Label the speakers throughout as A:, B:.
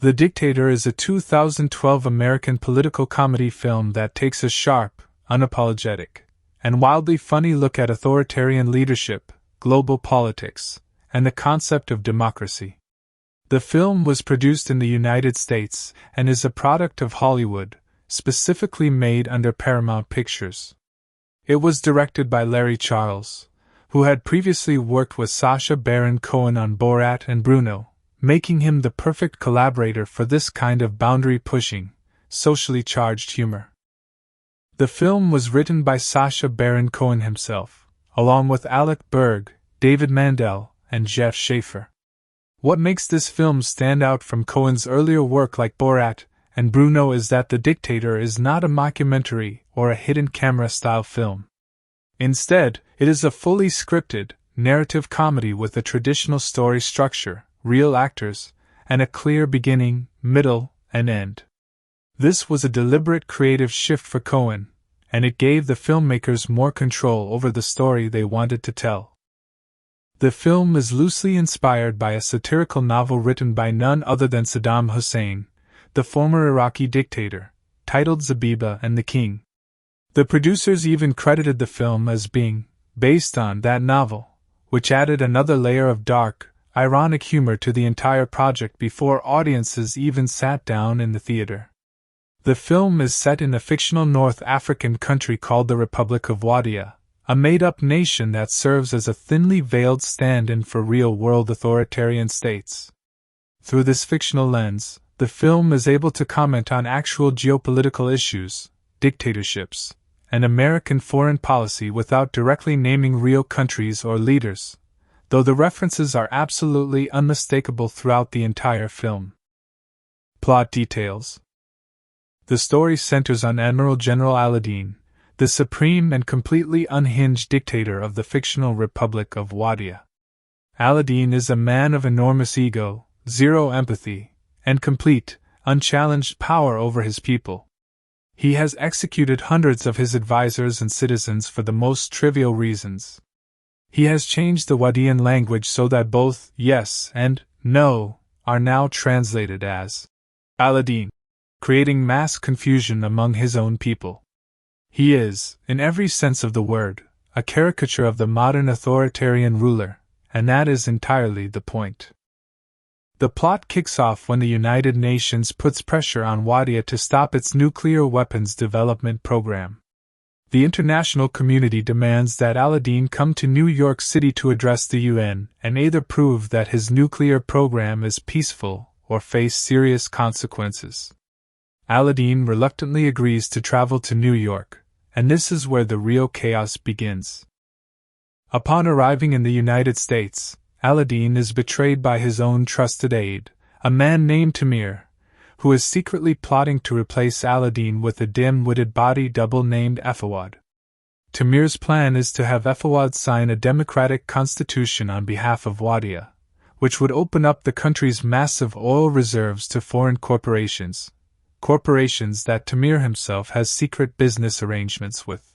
A: The Dictator is a 2012 American political comedy film that takes a sharp, unapologetic, and wildly funny look at authoritarian leadership, global politics, and the concept of democracy. The film was produced in the United States and is a product of Hollywood, specifically made under Paramount Pictures. It was directed by Larry Charles, who had previously worked with Sacha Baron Cohen on Borat and Bruno, making him the perfect collaborator for this kind of boundary-pushing, socially charged humor. The film was written by Sacha Baron Cohen himself, along with Alec Berg, David Mandel, and Jeff Schaffer. What makes this film stand out from Cohen's earlier work like Borat and Bruno is that The Dictator is not a mockumentary or a hidden camera-style film. Instead, it is a fully scripted, narrative comedy with a traditional story structure, real actors, and a clear beginning, middle, and end. This was a deliberate creative shift for Cohen, and it gave the filmmakers more control over the story they wanted to tell. The film is loosely inspired by a satirical novel written by none other than Saddam Hussein, the former Iraqi dictator, titled Zabiba and the King. The producers even credited the film as being based on that novel, which added another layer of dark, ironic humor to the entire project before audiences even sat down in the theater. The film is set in a fictional North African country called the Republic of Wadia, a made-up nation that serves as a thinly veiled stand-in for real-world authoritarian states. Through this fictional lens, the film is able to comment on actual geopolitical issues, dictatorships, and American foreign policy without directly naming real countries or leaders, though the references are absolutely unmistakable throughout the entire film. Plot details. The story centers on General Aladeen, the supreme and completely unhinged dictator of the fictional Republic of Wadia. Aladeen is a man of enormous ego, zero empathy, and complete, unchallenged power over his people. He has executed hundreds of his advisors and citizens for the most trivial reasons. He has changed the Wadian language so that both yes and no are now translated as Aladeen, creating mass confusion among his own people. He is, in every sense of the word, a caricature of the modern authoritarian ruler, and that is entirely the point. The plot kicks off when the United Nations puts pressure on Wadia to stop its nuclear weapons development program. The international community demands that Aladeen come to New York City to address the UN and either prove that his nuclear program is peaceful or face serious consequences. Aladeen reluctantly agrees to travel to New York, and this is where the real chaos begins. Upon arriving in the United States, Aladeen is betrayed by his own trusted aide, a man named Tamir, who is secretly plotting to replace Aladeen with a dim-witted body double named Efawad. Tamir's plan is to have Efawad sign a democratic constitution on behalf of Wadia, which would open up the country's massive oil reserves to foreign corporations that Tamir himself has secret business arrangements with.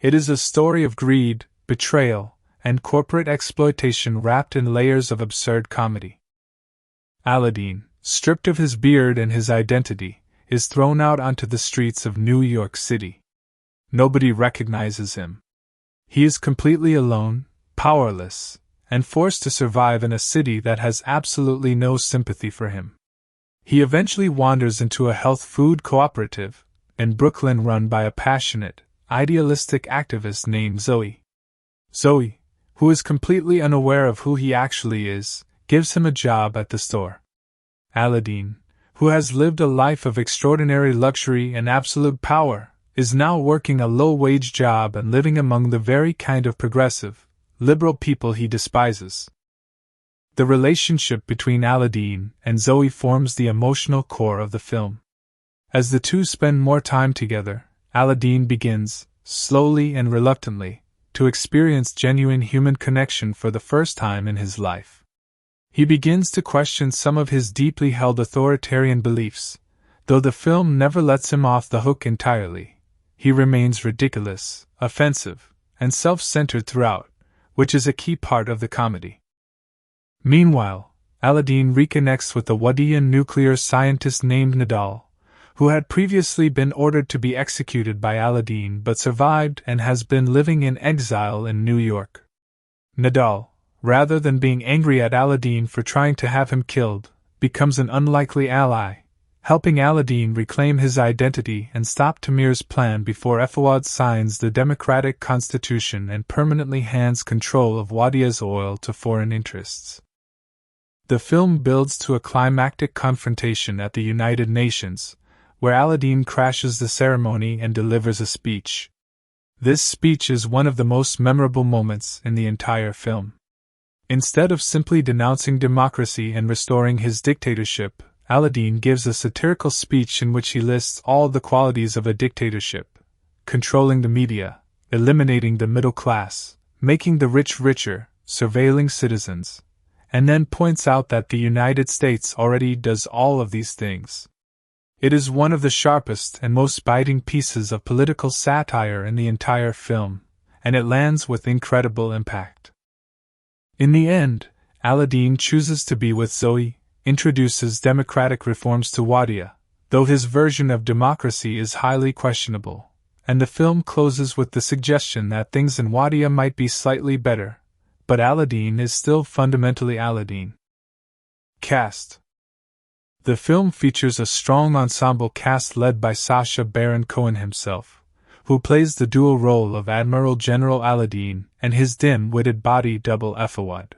A: It is a story of greed, betrayal, and corporate exploitation wrapped in layers of absurd comedy. Aladeen, stripped of his beard and his identity, is thrown out onto the streets of New York City. Nobody recognizes him. He is completely alone, powerless, and forced to survive in a city that has absolutely no sympathy for him. He eventually wanders into a health food cooperative in Brooklyn run by a passionate, idealistic activist named Zoe. Zoe, who is completely unaware of who he actually is, gives him a job at the store. Aladeen, who has lived a life of extraordinary luxury and absolute power, is now working a low-wage job and living among the very kind of progressive, liberal people he despises. The relationship between Aladeen and Zoe forms the emotional core of the film. As the two spend more time together, Aladeen begins, slowly and reluctantly, to experience genuine human connection for the first time in his life. He begins to question some of his deeply held authoritarian beliefs, though the film never lets him off the hook entirely. He remains ridiculous, offensive, and self-centered throughout, which is a key part of the comedy. Meanwhile, Aladeen reconnects with a Wadian nuclear scientist named Nadal, who had previously been ordered to be executed by Aladeen but survived and has been living in exile in New York. Nadal, rather than being angry at Aladeen for trying to have him killed, becomes an unlikely ally, helping Aladeen reclaim his identity and stop Tamir's plan before Effawad signs the democratic constitution and permanently hands control of Wadia's oil to foreign interests. The film builds to a climactic confrontation at the United Nations, where Aladeen crashes the ceremony and delivers a speech. This speech is one of the most memorable moments in the entire film. Instead of simply denouncing democracy and restoring his dictatorship, Aladeen gives a satirical speech in which he lists all the qualities of a dictatorship: controlling the media, eliminating the middle class, making the rich richer, surveilling citizens, and then points out that the United States already does all of these things. It is one of the sharpest and most biting pieces of political satire in the entire film, and it lands with incredible impact. In the end, Aladeen chooses to be with Zoe, introduces democratic reforms to Wadia, though his version of democracy is highly questionable, and the film closes with the suggestion that things in Wadia might be slightly better, but Aladeen is still fundamentally Aladeen. Cast. The film features a strong ensemble cast led by Sacha Baron Cohen himself, who plays the dual role of Admiral General Aladeen and his dim-witted body double Effawad.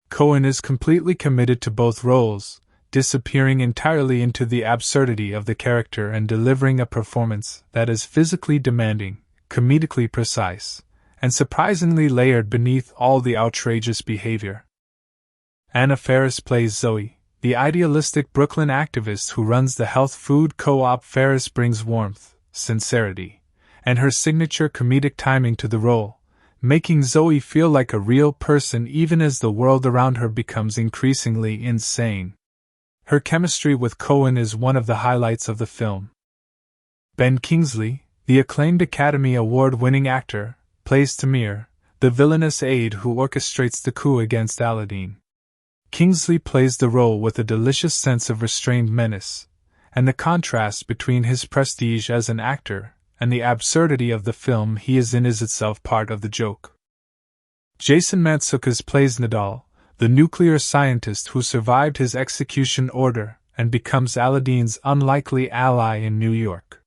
A: Cohen is completely committed to both roles, disappearing entirely into the absurdity of the character and delivering a performance that is physically demanding, comedically precise, and surprisingly layered beneath all the outrageous behavior. Anna Faris plays Zoe, the idealistic Brooklyn activist who runs the health food co-op. Faris brings warmth, sincerity, and her signature comedic timing to the role, making Zoe feel like a real person even as the world around her becomes increasingly insane. Her chemistry with Cohen is one of the highlights of the film. Ben Kingsley, the acclaimed Academy Award-winning actor, plays Tamir, the villainous aide who orchestrates the coup against Aladeen. Kingsley plays the role with a delicious sense of restrained menace, and the contrast between his prestige as an actor and the absurdity of the film he is in is itself part of the joke. Jason Mantzoukas plays Nadal, the nuclear scientist who survived his execution order and becomes Aladeen's unlikely ally in New York.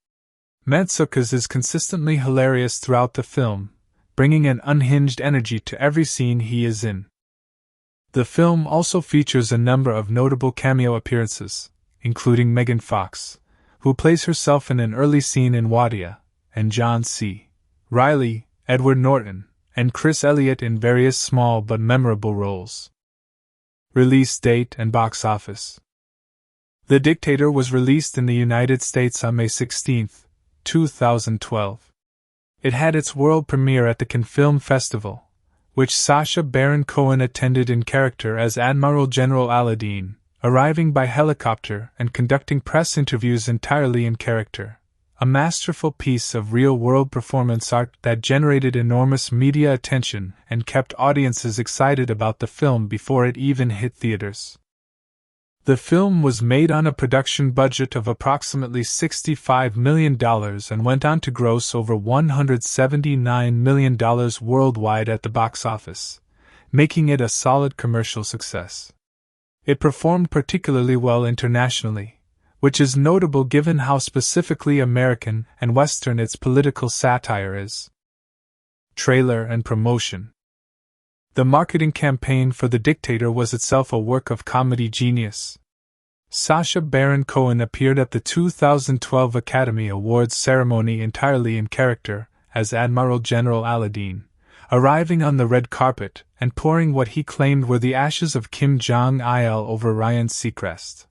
A: Mantzoukas is consistently hilarious throughout the film, bringing an unhinged energy to every scene he is in. The film also features a number of notable cameo appearances, including Megan Fox, who plays herself in an early scene in Wadia, and John C. Reilly, Edward Norton, and Chris Elliott in various small but memorable roles. Release date and box office. The Dictator was released in the United States on May 16, 2012. It had its world premiere at the Cannes Film Festival, which Sacha Baron Cohen attended in character as Admiral General Aladeen, arriving by helicopter and conducting press interviews entirely in character, a masterful piece of real-world performance art that generated enormous media attention and kept audiences excited about the film before it even hit theaters. The film was made on a production budget of approximately $65 million and went on to gross over $179 million worldwide at the box office, making it a solid commercial success. It performed particularly well internationally, which is notable given how specifically American and Western its political satire is. Trailer and promotion. The marketing campaign for The Dictator was itself a work of comedy genius. Sacha Baron Cohen appeared at the 2012 Academy Awards ceremony entirely in character as Admiral General Aladeen, arriving on the red carpet and pouring what he claimed were the ashes of Kim Jong-il over Ryan Seacrest.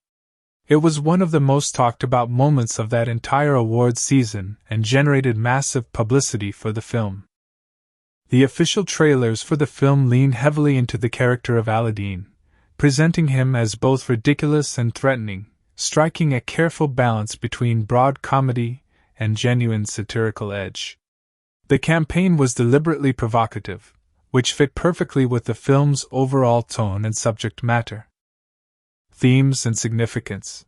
A: It was one of the most talked about moments of that entire awards season and generated massive publicity for the film. The official trailers for the film lean heavily into the character of Aladeen, presenting him as both ridiculous and threatening, striking a careful balance between broad comedy and genuine satirical edge. The campaign was deliberately provocative, which fit perfectly with the film's overall tone and subject matter. themes, and significance.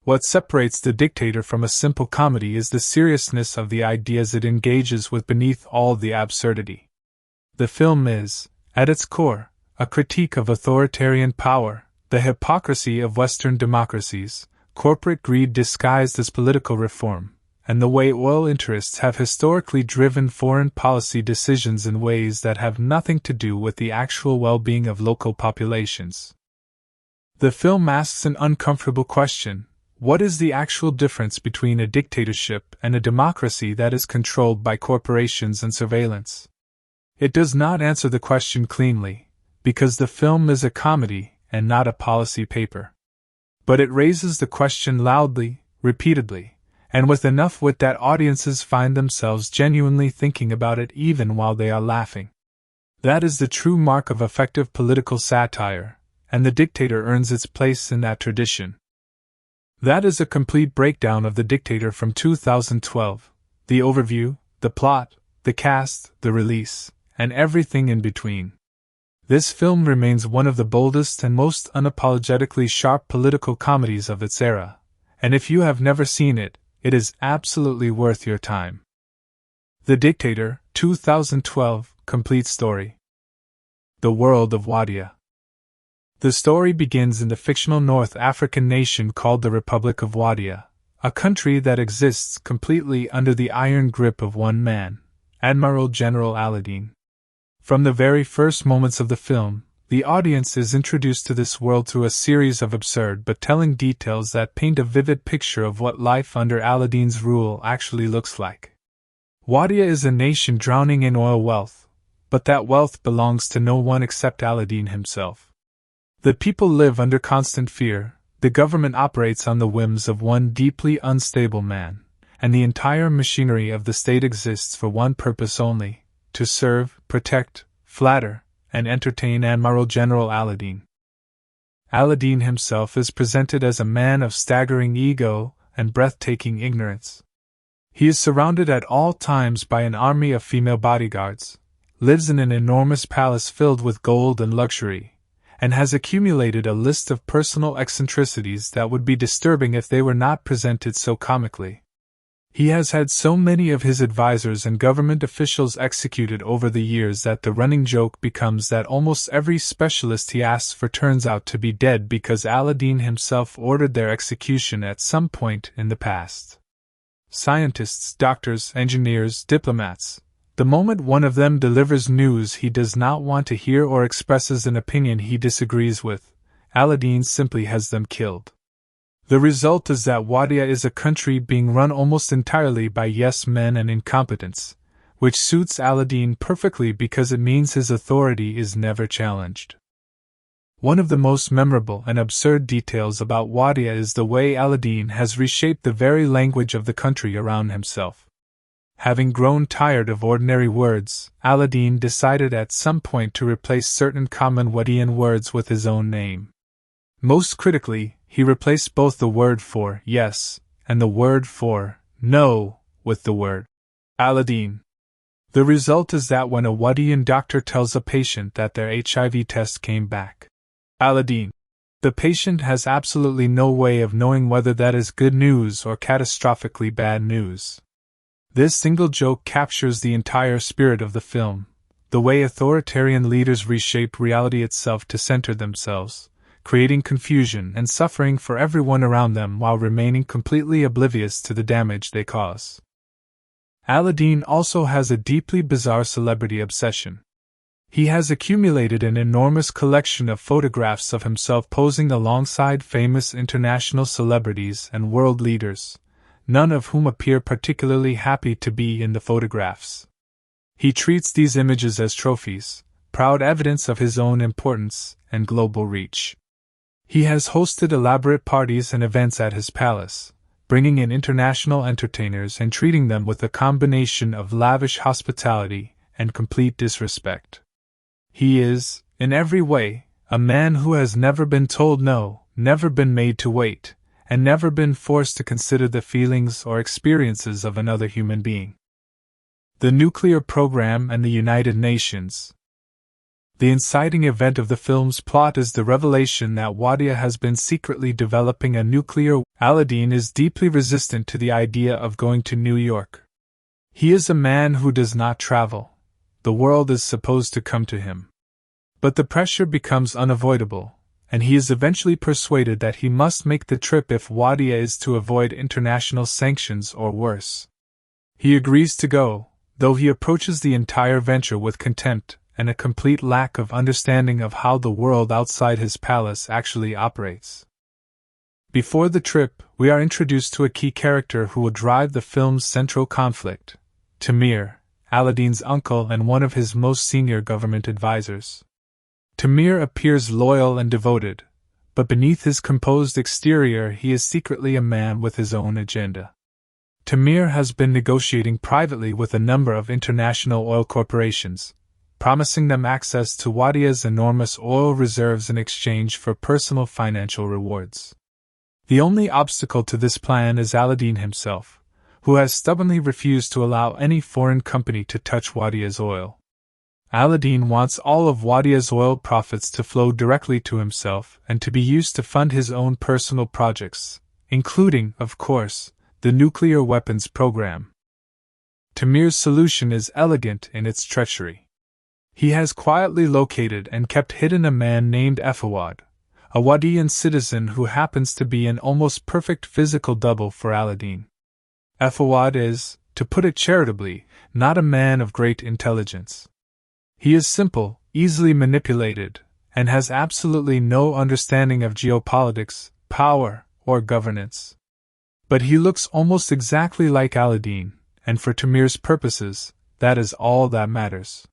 A: What separates The Dictator from a simple comedy is the seriousness of the ideas it engages with beneath all the absurdity. The film is, at its core, a critique of authoritarian power, the hypocrisy of Western democracies, corporate greed disguised as political reform, and the way oil interests have historically driven foreign policy decisions in ways that have nothing to do with the actual well-being of local populations. The film asks an uncomfortable question: what is the actual difference between a dictatorship and a democracy that is controlled by corporations and surveillance? It does not answer the question cleanly, because the film is a comedy and not a policy paper. But it raises the question loudly, repeatedly, and with enough wit that audiences find themselves genuinely thinking about it even while they are laughing. That is the true mark of effective political satire, and The Dictator earns its place in that tradition. That is a complete breakdown of The Dictator from 2012, the overview, the plot, the cast, the release, and everything in between. This film remains one of the boldest and most unapologetically sharp political comedies of its era, and if you have never seen it, it is absolutely worth your time. The Dictator, 2012, complete story. The world of Wadia. The story begins in the fictional North African nation called the Republic of Wadia, a country that exists completely under the iron grip of one man, General Aladeen. From the very first moments of the film, the audience is introduced to this world through a series of absurd but telling details that paint a vivid picture of what life under Aladeen's rule actually looks like. Wadia is a nation drowning in oil wealth, but that wealth belongs to no one except Aladeen himself. The people live under constant fear, the government operates on the whims of one deeply unstable man, and the entire machinery of the state exists for one purpose only: to serve, protect, flatter, and entertain General Aladeen. Aladeen himself is presented as a man of staggering ego and breathtaking ignorance. He is surrounded at all times by an army of female bodyguards, lives in an enormous palace filled with gold and luxury, and has accumulated a list of personal eccentricities that would be disturbing if they were not presented so comically. He has had so many of his advisors and government officials executed over the years that the running joke becomes that almost every specialist he asks for turns out to be dead because Aladeen himself ordered their execution at some point in the past. Scientists, doctors, engineers, diplomats. The moment one of them delivers news he does not want to hear or expresses an opinion he disagrees with, Aladeen simply has them killed. The result is that Wadia is a country being run almost entirely by yes-men and incompetents, which suits Aladeen perfectly because it means his authority is never challenged. One of the most memorable and absurd details about Wadia is the way Aladeen has reshaped the very language of the country around himself. Having grown tired of ordinary words, Aladeen decided at some point to replace certain common Wadian words with his own name. Most critically, he replaced both the word for yes and the word for no with the word Aladeen. The result is that when a Wadian doctor tells a patient that their HIV test came back Aladeen, the patient has absolutely no way of knowing whether that is good news or catastrophically bad news. This single joke captures the entire spirit of the film, the way authoritarian leaders reshaped reality itself to center themselves, creating confusion and suffering for everyone around them while remaining completely oblivious to the damage they cause. Aladeen also has a deeply bizarre celebrity obsession. He has accumulated an enormous collection of photographs of himself posing alongside famous international celebrities and world leaders, none of whom appear particularly happy to be in the photographs. He treats these images as trophies, proud evidence of his own importance and global reach. He has hosted elaborate parties and events at his palace, bringing in international entertainers and treating them with a combination of lavish hospitality and complete disrespect. He is, in every way, a man who has never been told no, never been made to wait, and never been forced to consider the feelings or experiences of another human being. The nuclear program and the United Nations. The inciting event of the film's plot is the revelation that Wadia has been secretly developing a nuclear. Aladeen is deeply resistant to the idea of going to New York. He is a man who does not travel. The world is supposed to come to him. But the pressure becomes unavoidable, and he is eventually persuaded that he must make the trip if Wadia is to avoid international sanctions or worse. He agrees to go, though he approaches the entire venture with contempt and a complete lack of understanding of how the world outside his palace actually operates. Before the trip, we are introduced to a key character who will drive the film's central conflict: Tamir, Aladeen's uncle and one of his most senior government advisors. Tamir appears loyal and devoted, but beneath his composed exterior he is secretly a man with his own agenda. Tamir has been negotiating privately with a number of international oil corporations, promising them access to Wadia's enormous oil reserves in exchange for personal financial rewards. The only obstacle to this plan is Aladeen himself, who has stubbornly refused to allow any foreign company to touch Wadia's oil. Aladeen wants all of Wadia's oil profits to flow directly to himself and to be used to fund his own personal projects, including, of course, the nuclear weapons program. Tamir's solution is elegant in its treachery. He has quietly located and kept hidden a man named Efawad, a Wadian citizen who happens to be an almost perfect physical double for Aladeen. Efawad is, to put it charitably, not a man of great intelligence. He is simple, easily manipulated, and has absolutely no understanding of geopolitics, power, or governance. But he looks almost exactly like Aladeen, and for Tamir's purposes, that is all that matters.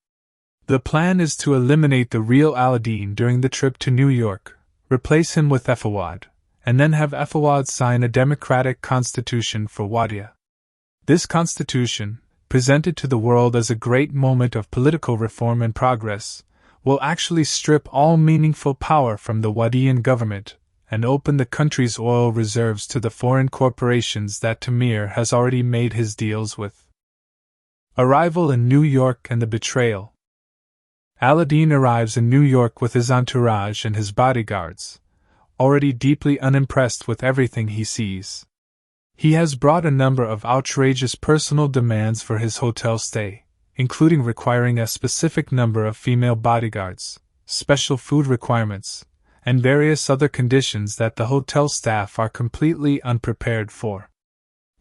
A: The plan is to eliminate the real Aladeen during the trip to New York, replace him with Efawad, and then have Efawad sign a democratic constitution for Wadia. This constitution, presented to the world as a great moment of political reform and progress, will actually strip all meaningful power from the Wadian government and open the country's oil reserves to the foreign corporations that Tamir has already made his deals with. Arrival in New York and the betrayal. Aladeen arrives in New York with his entourage and his bodyguards, already deeply unimpressed with everything he sees. He has brought a number of outrageous personal demands for his hotel stay, including requiring a specific number of female bodyguards, special food requirements, and various other conditions that the hotel staff are completely unprepared for.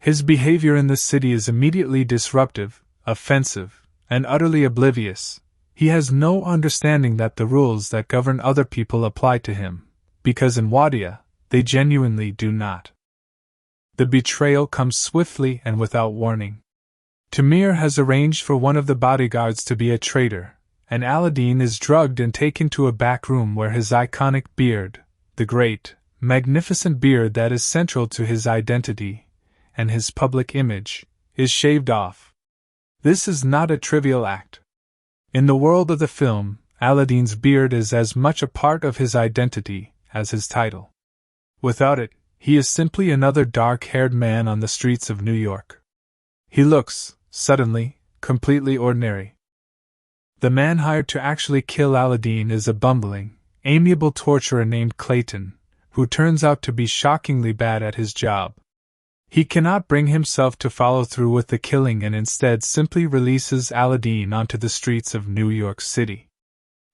A: His behavior in the city is immediately disruptive, offensive, and utterly oblivious. He has no understanding that the rules that govern other people apply to him, because in Wadia, they genuinely do not. The betrayal comes swiftly and without warning. Tamir has arranged for one of the bodyguards to be a traitor, and Aladeen is drugged and taken to a back room where his iconic beard, the great, magnificent beard that is central to his identity and his public image, is shaved off. This is not a trivial act. In the world of the film, Aladeen's beard is as much a part of his identity as his title. Without it, he is simply another dark-haired man on the streets of New York. He looks, suddenly, completely ordinary. The man hired to actually kill Aladeen is a bumbling, amiable torturer named Clayton, who turns out to be shockingly bad at his job. He cannot bring himself to follow through with the killing and instead simply releases Aladeen onto the streets of New York City.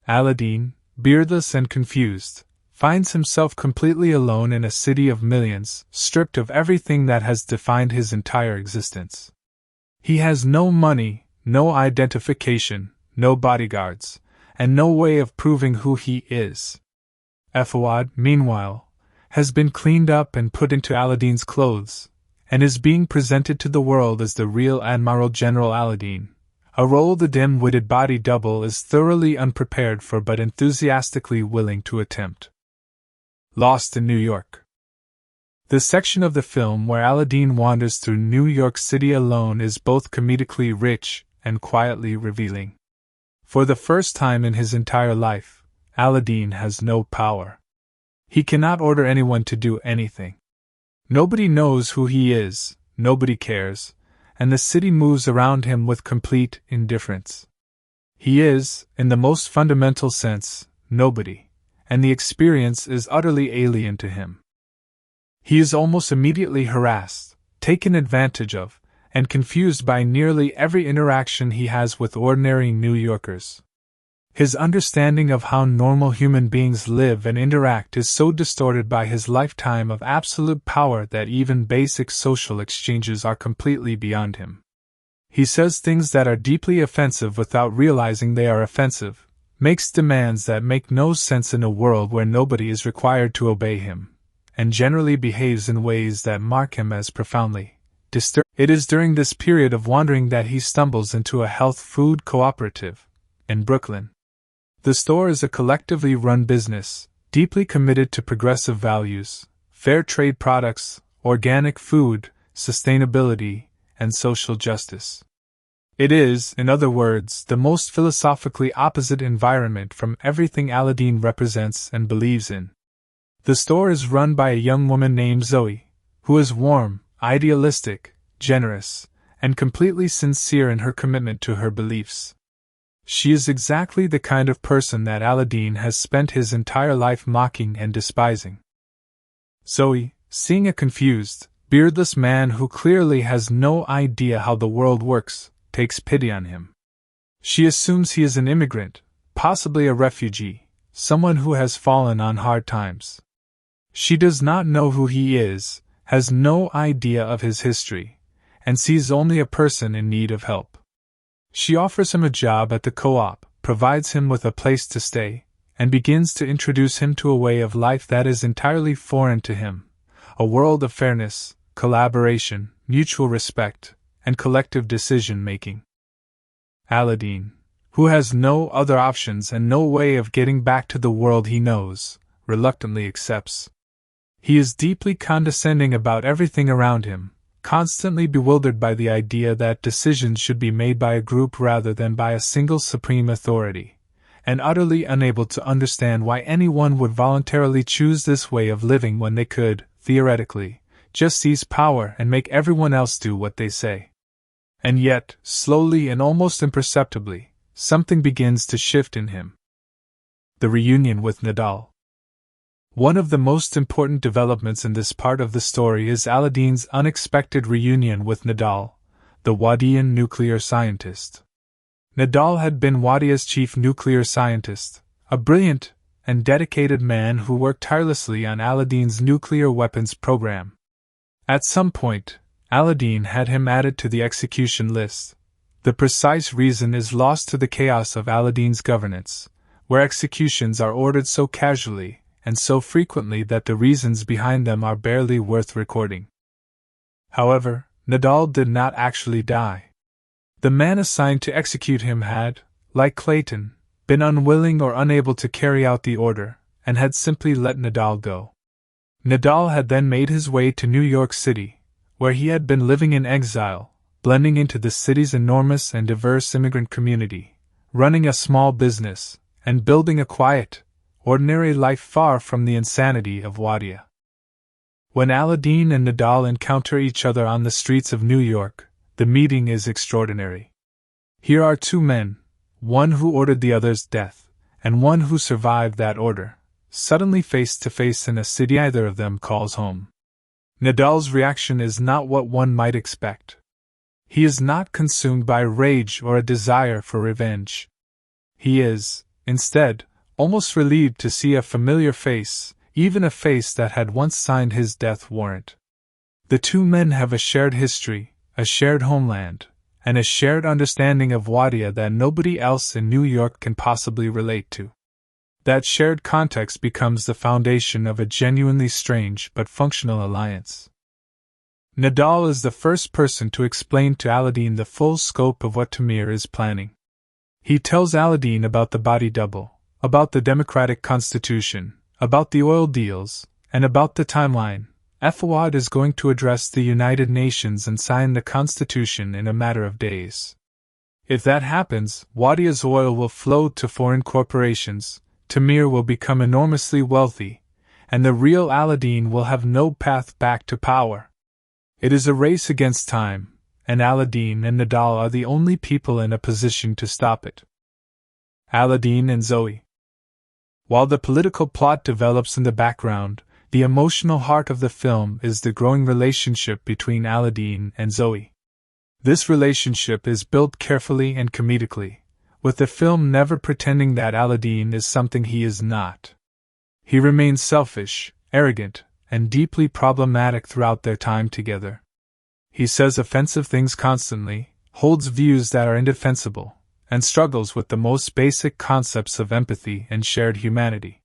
A: Aladeen, beardless and confused, finds himself completely alone in a city of millions, stripped of everything that has defined his entire existence. He has no money, no identification, no bodyguards, and no way of proving who he is. Efawad, meanwhile, has been cleaned up and put into Aladeen's clothes, and is being presented to the world as the real Admiral General Aladeen, a role the dim-witted body double is thoroughly unprepared for but enthusiastically willing to attempt. Lost in New York. The section of the film where Aladeen wanders through New York City alone is both comedically rich and quietly revealing. For the first time in his entire life, Aladeen has no power. He cannot order anyone to do anything. Nobody knows who he is, nobody cares, and the city moves around him with complete indifference. He is, in the most fundamental sense, nobody, and the experience is utterly alien to him. He is almost immediately harassed, taken advantage of, and confused by nearly every interaction he has with ordinary New Yorkers. His understanding of how normal human beings live and interact is so distorted by his lifetime of absolute power that even basic social exchanges are completely beyond him. He says things that are deeply offensive without realizing they are offensive, makes demands that make no sense in a world where nobody is required to obey him, and generally behaves in ways that mark him as profoundly disturbing. It is during this period of wandering that he stumbles into a health food cooperative in Brooklyn. The store is a collectively run business, deeply committed to progressive values, fair trade products, organic food, sustainability, and social justice. It is, in other words, the most philosophically opposite environment from everything Aladeen represents and believes in. The store is run by a young woman named Zoe, who is warm, idealistic, generous, and completely sincere in her commitment to her beliefs. She is exactly the kind of person that Aladeen has spent his entire life mocking and despising. Zoe, seeing a confused, beardless man who clearly has no idea how the world works, takes pity on him. She assumes he is an immigrant, possibly a refugee, someone who has fallen on hard times. She does not know who he is, has no idea of his history, and sees only a person in need of help. She offers him a job at the co-op, provides him with a place to stay, and begins to introduce him to a way of life that is entirely foreign to him, a world of fairness, collaboration, mutual respect, and collective decision-making. Aladeen, who has no other options and no way of getting back to the world he knows, reluctantly accepts. He is deeply condescending about everything around him, constantly bewildered by the idea that decisions should be made by a group rather than by a single supreme authority, and utterly unable to understand why anyone would voluntarily choose this way of living when they could, theoretically, just seize power and make everyone else do what they say. And yet, slowly and almost imperceptibly, something begins to shift in him. The reunion with Nadal. One of the most important developments in this part of the story is Aladeen's unexpected reunion with Nadal, the Wadian nuclear scientist. Nadal had been Wadia's chief nuclear scientist, a brilliant and dedicated man who worked tirelessly on Aladeen's nuclear weapons program. At some point, Aladeen had him added to the execution list. The precise reason is lost to the chaos of Aladeen's governance, where executions are ordered so casually and so frequently that the reasons behind them are barely worth recording. However, Nadal did not actually die. The man assigned to execute him had, like Clayton, been unwilling or unable to carry out the order, and had simply let Nadal go. Nadal had then made his way to New York City, where he had been living in exile, blending into the city's enormous and diverse immigrant community, running a small business, and building a quiet, ordinary life far from the insanity of Wadia. When Aladeen and Nadal encounter each other on the streets of New York, the meeting is extraordinary. Here are two men, one who ordered the other's death, and one who survived that order, suddenly face to face in a city neither of them calls home. Nadal's reaction is not what one might expect. He is not consumed by rage or a desire for revenge. He is, instead, almost relieved to see a familiar face, even a face that had once signed his death warrant. The two men have a shared history, a shared homeland, and a shared understanding of Wadia that nobody else in New York can possibly relate to. That shared context becomes the foundation of a genuinely strange but functional alliance. Nadal is the first person to explain to Aladeen the full scope of what Tamir is planning. He tells Aladeen about the body double, about the democratic constitution, about the oil deals, and about the timeline. Fuad is going to address the United Nations and sign the constitution in a matter of days. If that happens, Wadia's oil will flow to foreign corporations, Tamir will become enormously wealthy, and the real Aladeen will have no path back to power. It is a race against time, and Aladeen and Nadal are the only people in a position to stop it. Aladeen and Zoe. While the political plot develops in the background, the emotional heart of the film is the growing relationship between Aladeen and Zoe. This relationship is built carefully and comedically, with the film never pretending that Aladeen is something he is not. He remains selfish, arrogant, and deeply problematic throughout their time together. He says offensive things constantly, holds views that are indefensible, and struggles with the most basic concepts of empathy and shared humanity.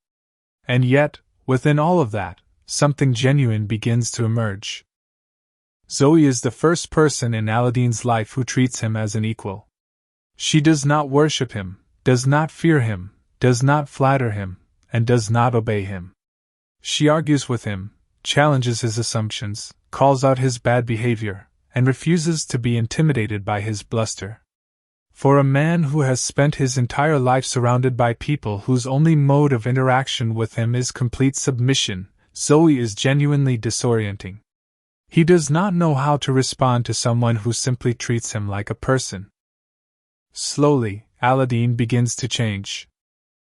A: And yet, within all of that, something genuine begins to emerge. Zoe is the first person in Aladeen's life who treats him as an equal. She does not worship him, does not fear him, does not flatter him, and does not obey him. She argues with him, challenges his assumptions, calls out his bad behavior, and refuses to be intimidated by his bluster. For a man who has spent his entire life surrounded by people whose only mode of interaction with him is complete submission, Zoe is genuinely disorienting. He does not know how to respond to someone who simply treats him like a person. Slowly, Aladeen begins to change.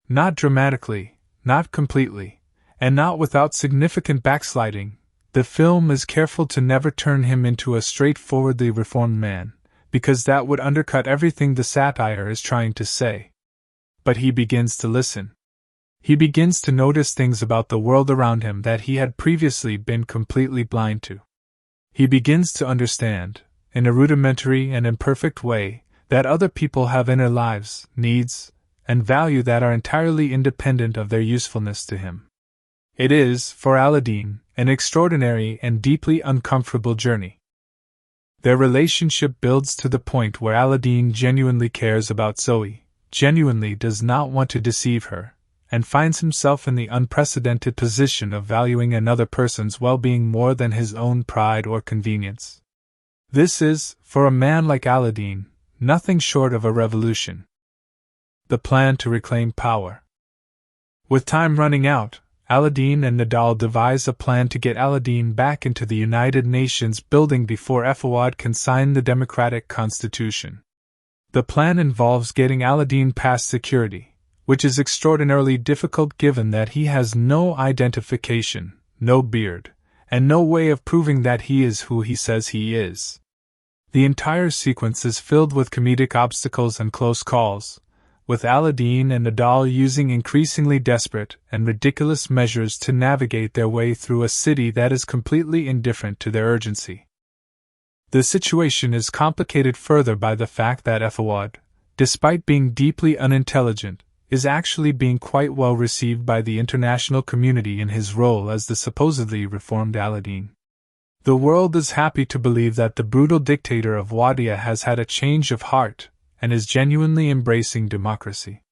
A: Not dramatically, not completely, and not without significant backsliding. The film is careful to never turn him into a straightforwardly reformed man, because that would undercut everything the satire is trying to say. But he begins to listen. He begins to notice things about the world around him that he had previously been completely blind to. He begins to understand, in a rudimentary and imperfect way, that other people have inner lives, needs, and value that are entirely independent of their usefulness to him. It is, for Aladeen, an extraordinary and deeply uncomfortable journey. Their relationship builds to the point where Aladeen genuinely cares about Zoe, genuinely does not want to deceive her, and finds himself in the unprecedented position of valuing another person's well-being more than his own pride or convenience. This is, for a man like Aladeen, nothing short of a revolution. The plan to reclaim power. With time running out, Aladeen and Nadal devise a plan to get Aladeen back into the United Nations building before Fawad can sign the democratic constitution. The plan involves getting Aladeen past security, which is extraordinarily difficult given that he has no identification, no beard, and no way of proving that he is who he says he is. The entire sequence is filled with comedic obstacles and close calls, with Aladeen and Nadal using increasingly desperate and ridiculous measures to navigate their way through a city that is completely indifferent to their urgency. The situation is complicated further by the fact that Fawad, despite being deeply unintelligent, is actually being quite well received by the international community in his role as the supposedly reformed Aladeen. The world is happy to believe that the brutal dictator of Wadia has had a change of heart and is genuinely embracing democracy.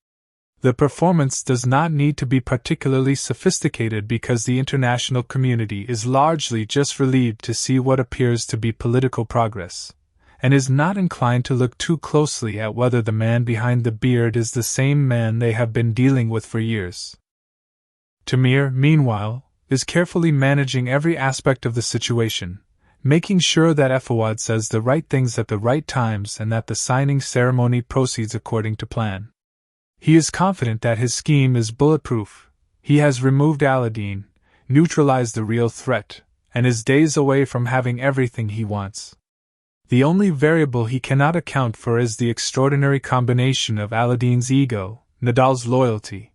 A: The performance does not need to be particularly sophisticated because the international community is largely just relieved to see what appears to be political progress, and is not inclined to look too closely at whether the man behind the beard is the same man they have been dealing with for years. Tamir, meanwhile, is carefully managing every aspect of the situation, making sure that Fawad says the right things at the right times and that the signing ceremony proceeds according to plan. He is confident that his scheme is bulletproof. He has removed Aladeen, neutralized the real threat, and is days away from having everything he wants. The only variable he cannot account for is the extraordinary combination of Aladeen's ego, Nadal's loyalty,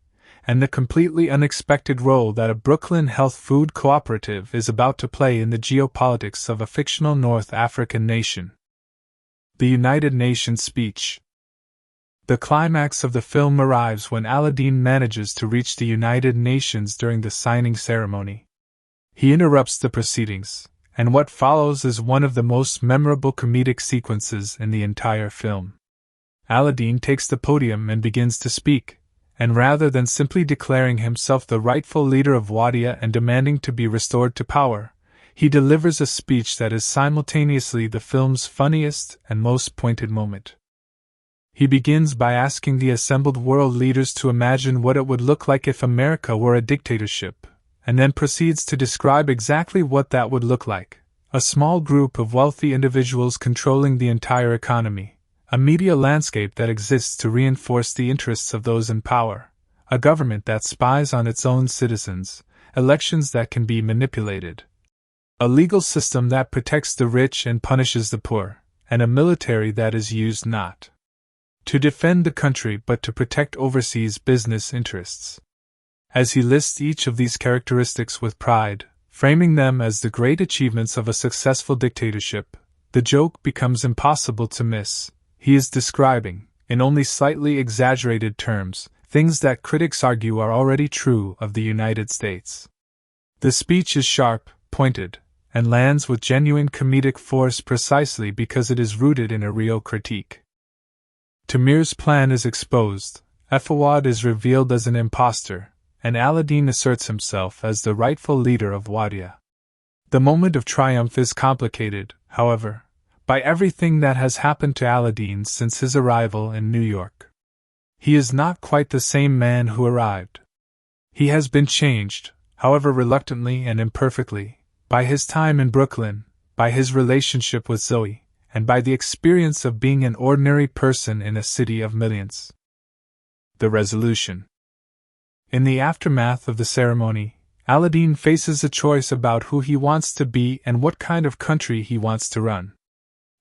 A: and the completely unexpected role that a Brooklyn health food cooperative is about to play in the geopolitics of a fictional North African nation. The United Nations speech. The climax of the film arrives when Aladeen manages to reach the United Nations during the signing ceremony. He interrupts the proceedings, and what follows is one of the most memorable comedic sequences in the entire film. Aladeen takes the podium and begins to speak, and rather than simply declaring himself the rightful leader of Wadia and demanding to be restored to power, he delivers a speech that is simultaneously the film's funniest and most pointed moment. He begins by asking the assembled world leaders to imagine what it would look like if America were a dictatorship, and then proceeds to describe exactly what that would look like: a small group of wealthy individuals controlling the entire economy, a media landscape that exists to reinforce the interests of those in power, a government that spies on its own citizens, elections that can be manipulated, a legal system that protects the rich and punishes the poor, and a military that is used not to defend the country but to protect overseas business interests. As he lists each of these characteristics with pride, framing them as the great achievements of a successful dictatorship, the joke becomes impossible to miss. He is describing, in only slightly exaggerated terms, things that critics argue are already true of the United States. The speech is sharp, pointed, and lands with genuine comedic force precisely because it is rooted in a real critique. Tamir's plan is exposed, Fawad is revealed as an impostor, and Aladeen asserts himself as the rightful leader of Wadia. The moment of triumph is complicated, however, by everything that has happened to Aladeen since his arrival in New York. He is not quite the same man who arrived. He has been changed, however reluctantly and imperfectly, by his time in Brooklyn, by his relationship with Zoe, and by the experience of being an ordinary person in a city of millions. The resolution. In the aftermath of the ceremony, Aladeen faces a choice about who he wants to be and what kind of country he wants to run.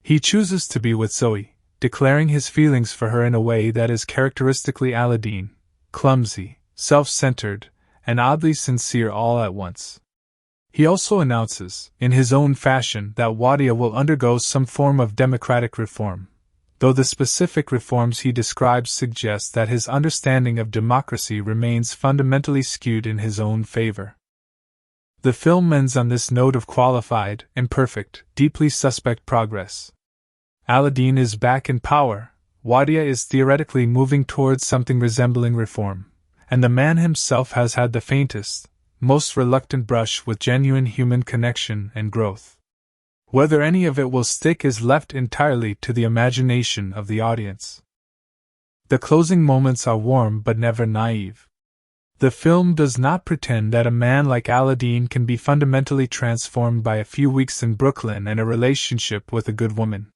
A: He chooses to be with Zoe, declaring his feelings for her in a way that is characteristically Aladeen, clumsy, self-centered, and oddly sincere all at once. He also announces, in his own fashion, that Wadia will undergo some form of democratic reform, though the specific reforms he describes suggest that his understanding of democracy remains fundamentally skewed in his own favor. The film ends on this note of qualified, imperfect, deeply suspect progress. Aladeen is back in power, Wadia is theoretically moving towards something resembling reform, and the man himself has had the faintest, most reluctant brush with genuine human connection and growth. Whether any of it will stick is left entirely to the imagination of the audience. The closing moments are warm but never naive. The film does not pretend that a man like Aladeen can be fundamentally transformed by a few weeks in Brooklyn and a relationship with a good woman.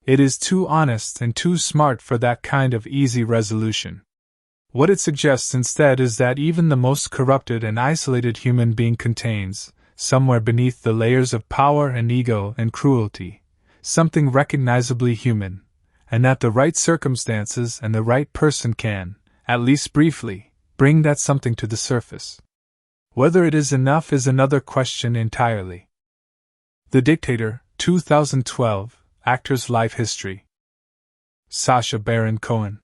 A: It is too honest and too smart for that kind of easy resolution. What it suggests instead is that even the most corrupted and isolated human being contains, somewhere beneath the layers of power and ego and cruelty, something recognizably human, and that the right circumstances and the right person can, at least briefly, bring that something to the surface. Whether it is enough is another question entirely. The Dictator, 2012, Actor's Life History. Sacha Baron Cohen.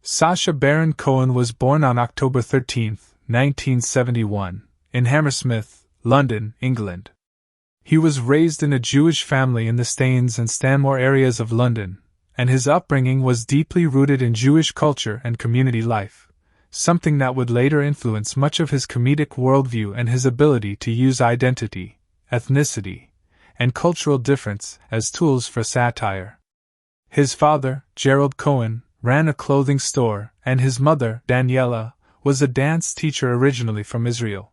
A: Sacha Baron Cohen was born on October 13, 1971, in Hammersmith, London, England. He was raised in a Jewish family in the Staines and Stanmore areas of London, and his upbringing was deeply rooted in Jewish culture and community life, something that would later influence much of his comedic worldview and his ability to use identity, ethnicity, and cultural difference as tools for satire. His father, Gerald Cohen, ran a clothing store, and his mother, Daniela, was a dance teacher originally from Israel.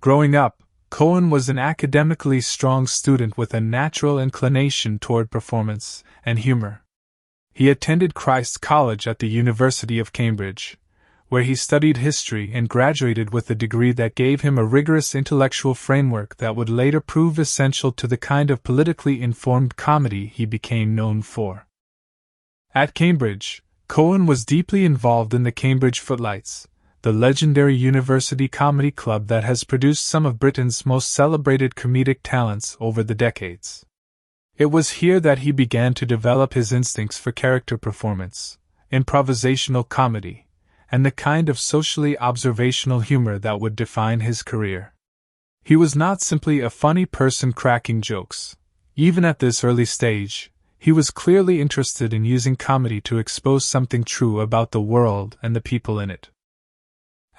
A: Growing up, Cohen was an academically strong student with a natural inclination toward performance and humor. He attended Christ's College at the University of Cambridge, where he studied history and graduated with a degree that gave him a rigorous intellectual framework that would later prove essential to the kind of politically informed comedy he became known for. At Cambridge, Cohen was deeply involved in the Cambridge Footlights, the legendary university comedy club that has produced some of Britain's most celebrated comedic talents over the decades. It was here that he began to develop his instincts for character performance, improvisational comedy, and the kind of socially observational humor that would define his career. He was not simply a funny person cracking jokes. Even at this early stage, he was clearly interested in using comedy to expose something true about the world and the people in it.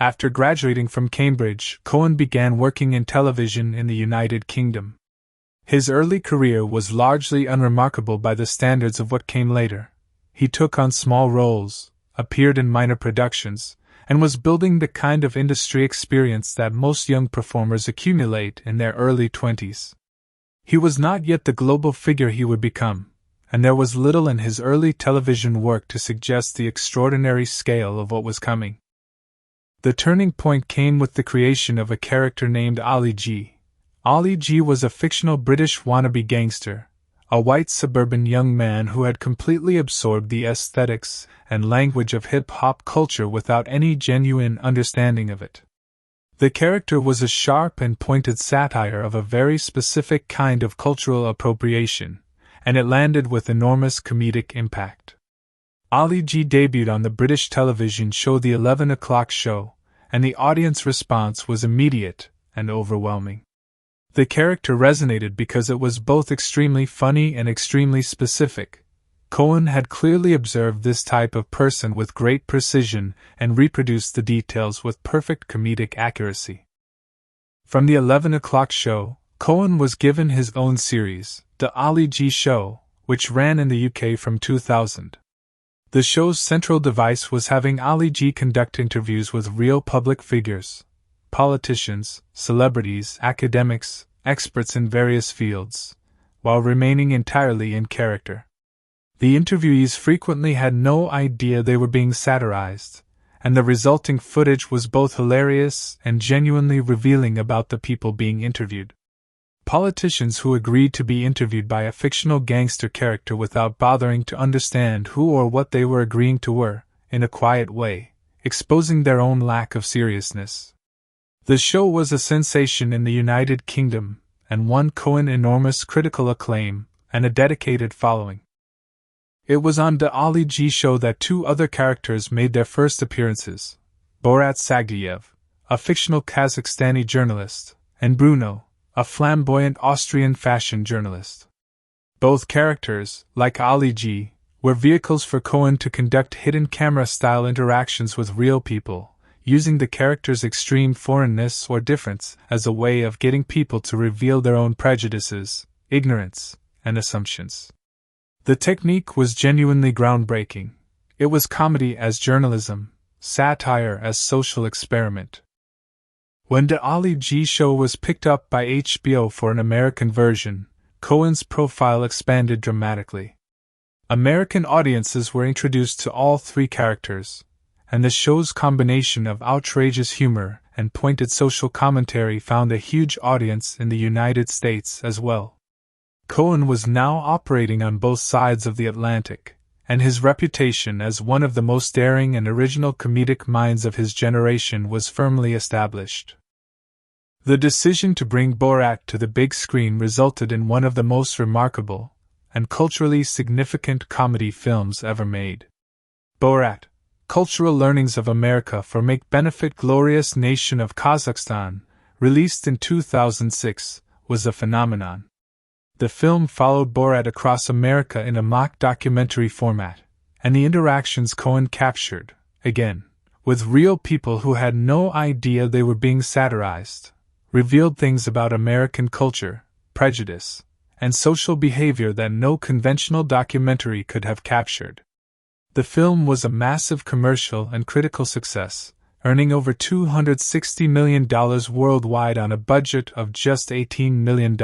A: After graduating from Cambridge, Cohen began working in television in the United Kingdom. His early career was largely unremarkable by the standards of what came later. He took on small roles, appeared in minor productions, and was building the kind of industry experience that most young performers accumulate in their early 20s. He was not yet the global figure he would become, and there was little in his early television work to suggest the extraordinary scale of what was coming. The turning point came with the creation of a character named Ali G. Ali G was a fictional British wannabe gangster, a white suburban young man who had completely absorbed the aesthetics and language of hip-hop culture without any genuine understanding of it. The character was a sharp and pointed satire of a very specific kind of cultural appropriation, and it landed with enormous comedic impact. Ali G debuted on the British television show The 11 O'Clock Show, and the audience response was immediate and overwhelming. The character resonated because it was both extremely funny and extremely specific. Cohen had clearly observed this type of person with great precision and reproduced the details with perfect comedic accuracy. From The 11 O'Clock Show, Cohen was given his own series, The Ali G Show, which ran in the UK from 2000. The show's central device was having Ali G conduct interviews with real public figures, politicians, celebrities, academics, experts in various fields, while remaining entirely in character. The interviewees frequently had no idea they were being satirized, and the resulting footage was both hilarious and genuinely revealing about the people being interviewed. Politicians who agreed to be interviewed by a fictional gangster character without bothering to understand who or what they were agreeing to were, in a quiet way, exposing their own lack of seriousness. The show was a sensation in the United Kingdom, and won Cohen enormous critical acclaim and a dedicated following. It was on the Ali G Show that two other characters made their first appearances, Borat Sagdiyev, a fictional Kazakhstani journalist, and Bruno, a flamboyant Austrian fashion journalist. Both characters, like Ali G, were vehicles for Cohen to conduct hidden camera-style interactions with real people, using the characters' extreme foreignness or difference as a way of getting people to reveal their own prejudices, ignorance, and assumptions. The technique was genuinely groundbreaking. It was comedy as journalism, satire as social experiment. When the Ali G Show was picked up by HBO for an American version, Cohen's profile expanded dramatically. American audiences were introduced to all three characters, and the show's combination of outrageous humor and pointed social commentary found a huge audience in the United States as well. Cohen was now operating on both sides of the Atlantic, and his reputation as one of the most daring and original comedic minds of his generation was firmly established. The decision to bring Borat to the big screen resulted in one of the most remarkable and culturally significant comedy films ever made. Borat, Cultural Learnings of America for Make Benefit Glorious Nation of Kazakhstan, released in 2006, was a phenomenon. The film followed Borat across America in a mock documentary format, and the interactions Cohen captured, again, with real people who had no idea they were being satirized, revealed things about American culture, prejudice, and social behavior that no conventional documentary could have captured. The film was a massive commercial and critical success, earning over $260 million worldwide on a budget of just $18 million.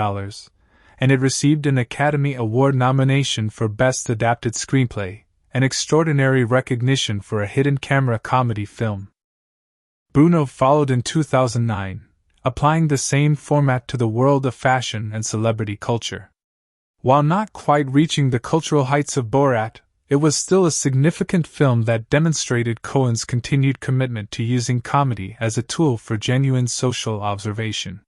A: And it received an Academy Award nomination for Best Adapted Screenplay, an extraordinary recognition for a hidden camera comedy film. Bruno followed in 2009, applying the same format to the world of fashion and celebrity culture. While not quite reaching the cultural heights of Borat, it was still a significant film that demonstrated Cohen's continued commitment to using comedy as a tool for genuine social observation.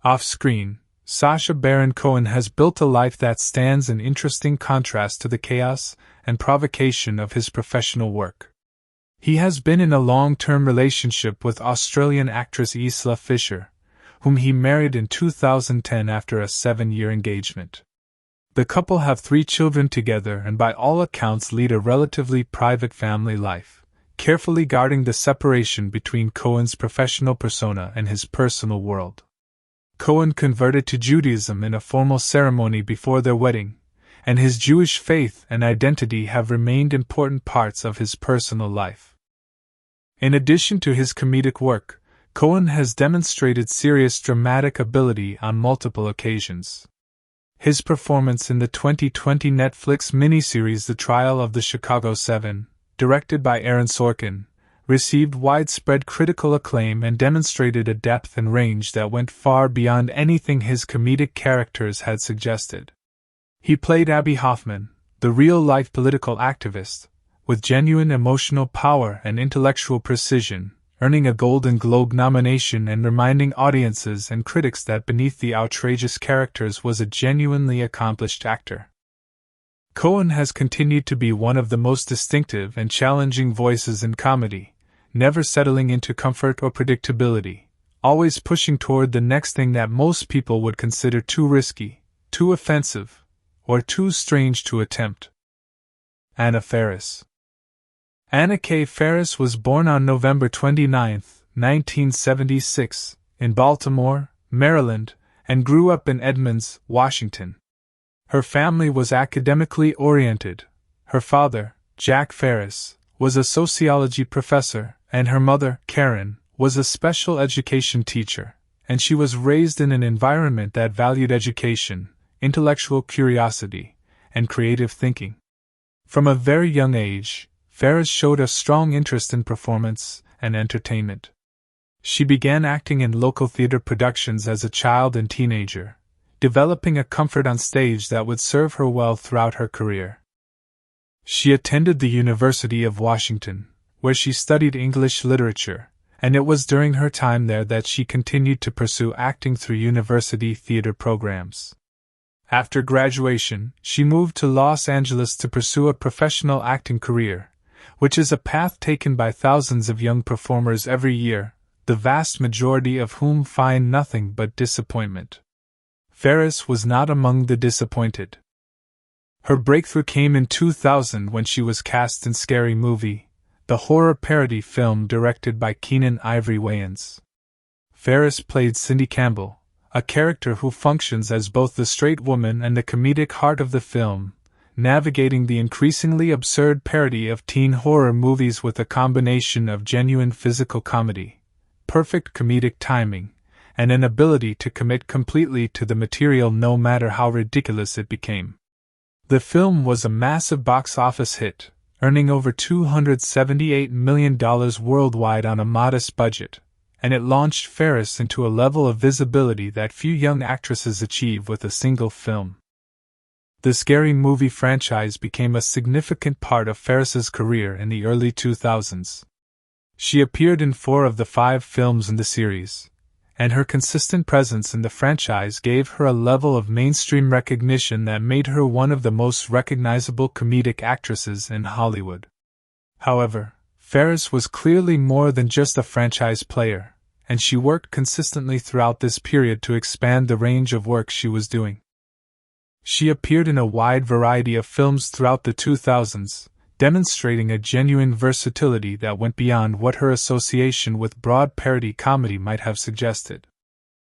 A: Off-screen, Sacha Baron Cohen has built a life that stands in interesting contrast to the chaos and provocation of his professional work. He has been in a long-term relationship with Australian actress Isla Fisher, whom he married in 2010 after a 7-year engagement. The couple have 3 children together and by all accounts lead a relatively private family life, carefully guarding the separation between Cohen's professional persona and his personal world. Cohen converted to Judaism in a formal ceremony before their wedding, and his Jewish faith and identity have remained important parts of his personal life. In addition to his comedic work, Cohen has demonstrated serious dramatic ability on multiple occasions. His performance in the 2020 Netflix miniseries The Trial of the Chicago 7, directed by Aaron Sorkin, received widespread critical acclaim and demonstrated a depth and range that went far beyond anything his comedic characters had suggested. He played Abby Hoffman, the real-life political activist, with genuine emotional power and intellectual precision, earning a Golden Globe nomination and reminding audiences and critics that beneath the outrageous characters was a genuinely accomplished actor. Cohen has continued to be one of the most distinctive and challenging voices in comedy, never settling into comfort or predictability, always pushing toward the next thing that most people would consider too risky, too offensive, or too strange to attempt. Anna Faris. Anna K. Faris was born on November 29, 1976, in Baltimore, Maryland, and grew up in Edmonds, Washington. Her family was academically oriented. Her father, Jack Faris, was a sociology professor, and her mother, Karen, was a special education teacher, and she was raised in an environment that valued education, intellectual curiosity, and creative thinking. From a very young age, Faris showed a strong interest in performance and entertainment. She began acting in local theater productions as a child and teenager, developing a comfort on stage that would serve her well throughout her career. She attended the University of Washington, where she studied English literature, and it was during her time there that she continued to pursue acting through university theater programs. After graduation, she moved to Los Angeles to pursue a professional acting career, which is a path taken by thousands of young performers every year, the vast majority of whom find nothing but disappointment. Faris was not among the disappointed. Her breakthrough came in 2000 when she was cast in Scary Movie, the horror parody film directed by Keenen Ivory Wayans. Faris played Cindy Campbell, a character who functions as both the straight woman and the comedic heart of the film, navigating the increasingly absurd parody of teen horror movies with a combination of genuine physical comedy, perfect comedic timing, and an ability to commit completely to the material no matter how ridiculous it became. The film was a massive box office hit, earning over $278 million worldwide on a modest budget, and it launched Faris into a level of visibility that few young actresses achieve with a single film. The Scary Movie franchise became a significant part of Faris's career in the early 2000s. She appeared in 4 of the 5 films in the series, and her consistent presence in the franchise gave her a level of mainstream recognition that made her one of the most recognizable comedic actresses in Hollywood. However, Faris was clearly more than just a franchise player, and she worked consistently throughout this period to expand the range of work she was doing. She appeared in a wide variety of films throughout the 2000s, demonstrating a genuine versatility that went beyond what her association with broad parody comedy might have suggested.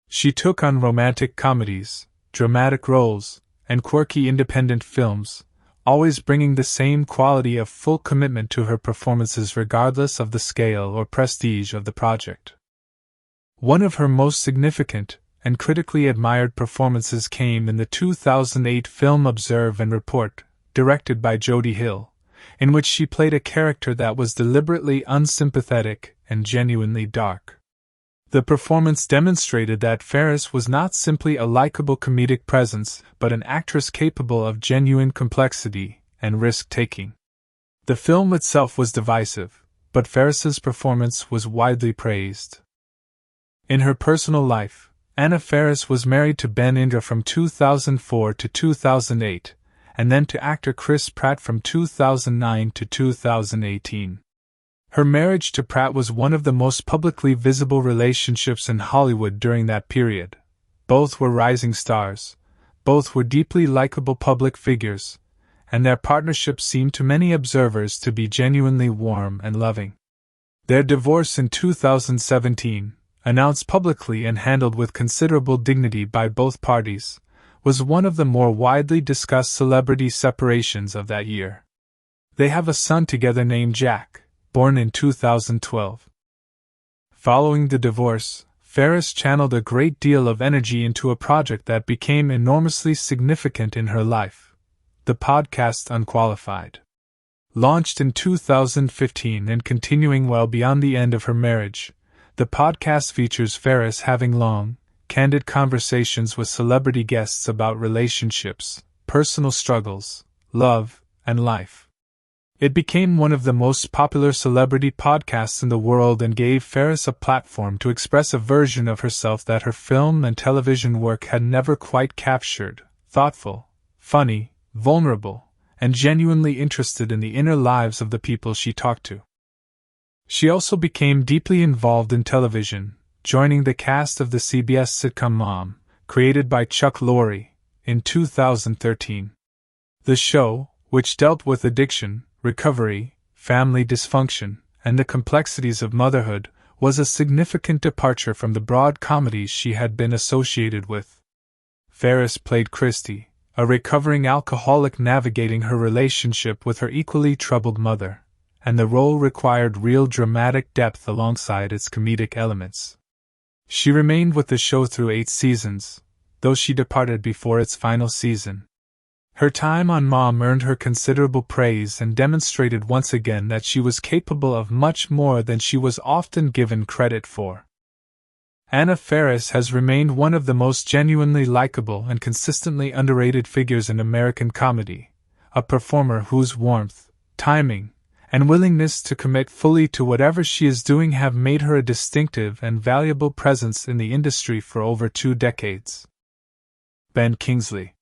A: She took on romantic comedies, dramatic roles, and quirky independent films, always bringing the same quality of full commitment to her performances regardless of the scale or prestige of the project. One of her most significant and critically admired performances came in the 2008 film Observe and Report, directed by Jody Hill, in which she played a character that was deliberately unsympathetic and genuinely dark. The performance demonstrated that Faris was not simply a likable comedic presence, but an actress capable of genuine complexity and risk-taking. The film itself was divisive, but Faris's performance was widely praised. In her personal life, Anna Faris was married to Ben Indra from 2004 to 2008, and then to actor Chris Pratt from 2009 to 2018. Her marriage to Pratt was one of the most publicly visible relationships in Hollywood during that period. Both were rising stars, both were deeply likable public figures, and their partnership seemed to many observers to be genuinely warm and loving. Their divorce in 2017, announced publicly and handled with considerable dignity by both parties, was one of the more widely discussed celebrity separations of that year. They have a son together named Jack, born in 2012. Following the divorce, Ferris channeled a great deal of energy into a project that became enormously significant in her life: the podcast Unqualified. Launched in 2015 and continuing well beyond the end of her marriage, the podcast features Ferris having long, candid conversations with celebrity guests about relationships, personal struggles, love, and life. It became one of the most popular celebrity podcasts in the world and gave Ferris a platform to express a version of herself that her film and television work had never quite captured: thoughtful, funny, vulnerable, and genuinely interested in the inner lives of the people she talked to. She also became deeply involved in television, joining the cast of the CBS sitcom Mom, created by Chuck Lorre, in 2013. The show, which dealt with addiction, recovery, family dysfunction, and the complexities of motherhood, was a significant departure from the broad comedies she had been associated with. Ferris played Christy, a recovering alcoholic navigating her relationship with her equally troubled mother, and the role required real dramatic depth alongside its comedic elements. She remained with the show through 8 seasons, though she departed before its final season. Her time on Mom earned her considerable praise and demonstrated once again that she was capable of much more than she was often given credit for. Anna Faris has remained one of the most genuinely likable and consistently underrated figures in American comedy, a performer whose warmth, timing, and willingness to commit fully to whatever she is doing have made her a distinctive and valuable presence in the industry for over 2 decades. Ben Kingsley.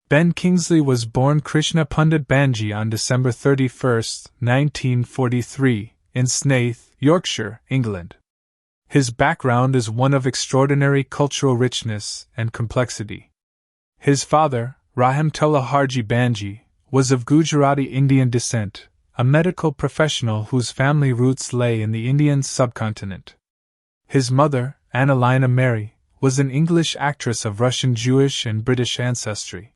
A: Ben Kingsley was born Krishna Pundit Banji on December 31, 1943, in Snaith, Yorkshire, England. His background is one of extraordinary cultural richness and complexity. His father, Rahimtullah Harji Banji, was of Gujarati Indian descent, a medical professional whose family roots lay in the Indian subcontinent. His mother, Annalina Mary, was an English actress of Russian Jewish and British ancestry.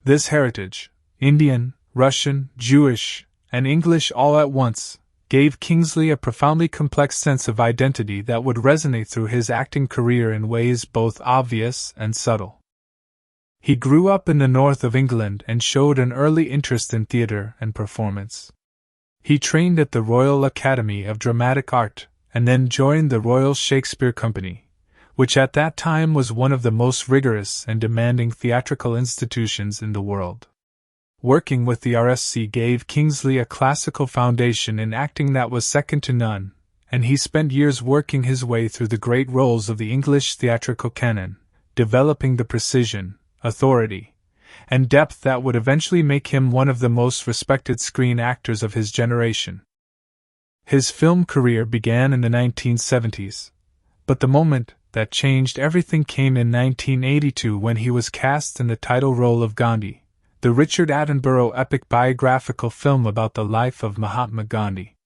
A: This heritage, Indian, Russian, Jewish, and English all at once, gave Kingsley a profoundly complex sense of identity that would resonate through his acting career in ways both obvious and subtle. He grew up in the north of England and showed an early interest in theatre and performance. He trained at the Royal Academy of Dramatic Art, and then joined the Royal Shakespeare Company, which at that time was one of the most rigorous and demanding theatrical institutions in the world. Working with the RSC gave Kingsley a classical foundation in acting that was second to none, and he spent years working his way through the great roles of the English theatrical canon, developing the precision, authority, and depth that would eventually make him one of the most respected screen actors of his generation. His film career began in the 1970s, but the moment that changed everything came in 1982 when he was cast in the title role of Gandhi, the Richard Attenborough epic biographical film about the life of Mahatma Gandhi.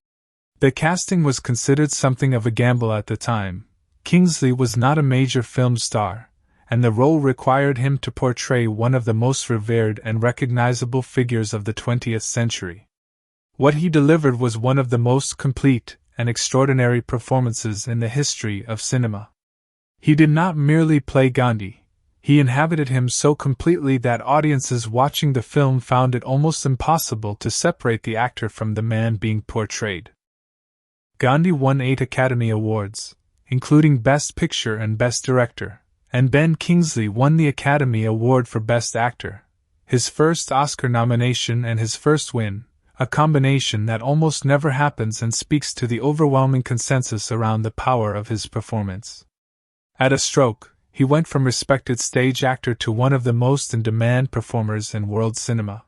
A: The casting was considered something of a gamble at the time. Kingsley was not a major film star, and the role required him to portray one of the most revered and recognizable figures of the 20th century. What he delivered was one of the most complete and extraordinary performances in the history of cinema. He did not merely play Gandhi, he inhabited him so completely that audiences watching the film found it almost impossible to separate the actor from the man being portrayed. Gandhi won 8 Academy Awards, including Best Picture and Best Director, and Ben Kingsley won the Academy Award for Best Actor, his first Oscar nomination and his first win, a combination that almost never happens and speaks to the overwhelming consensus around the power of his performance. At a stroke, he went from respected stage actor to one of the most in-demand performers in world cinema.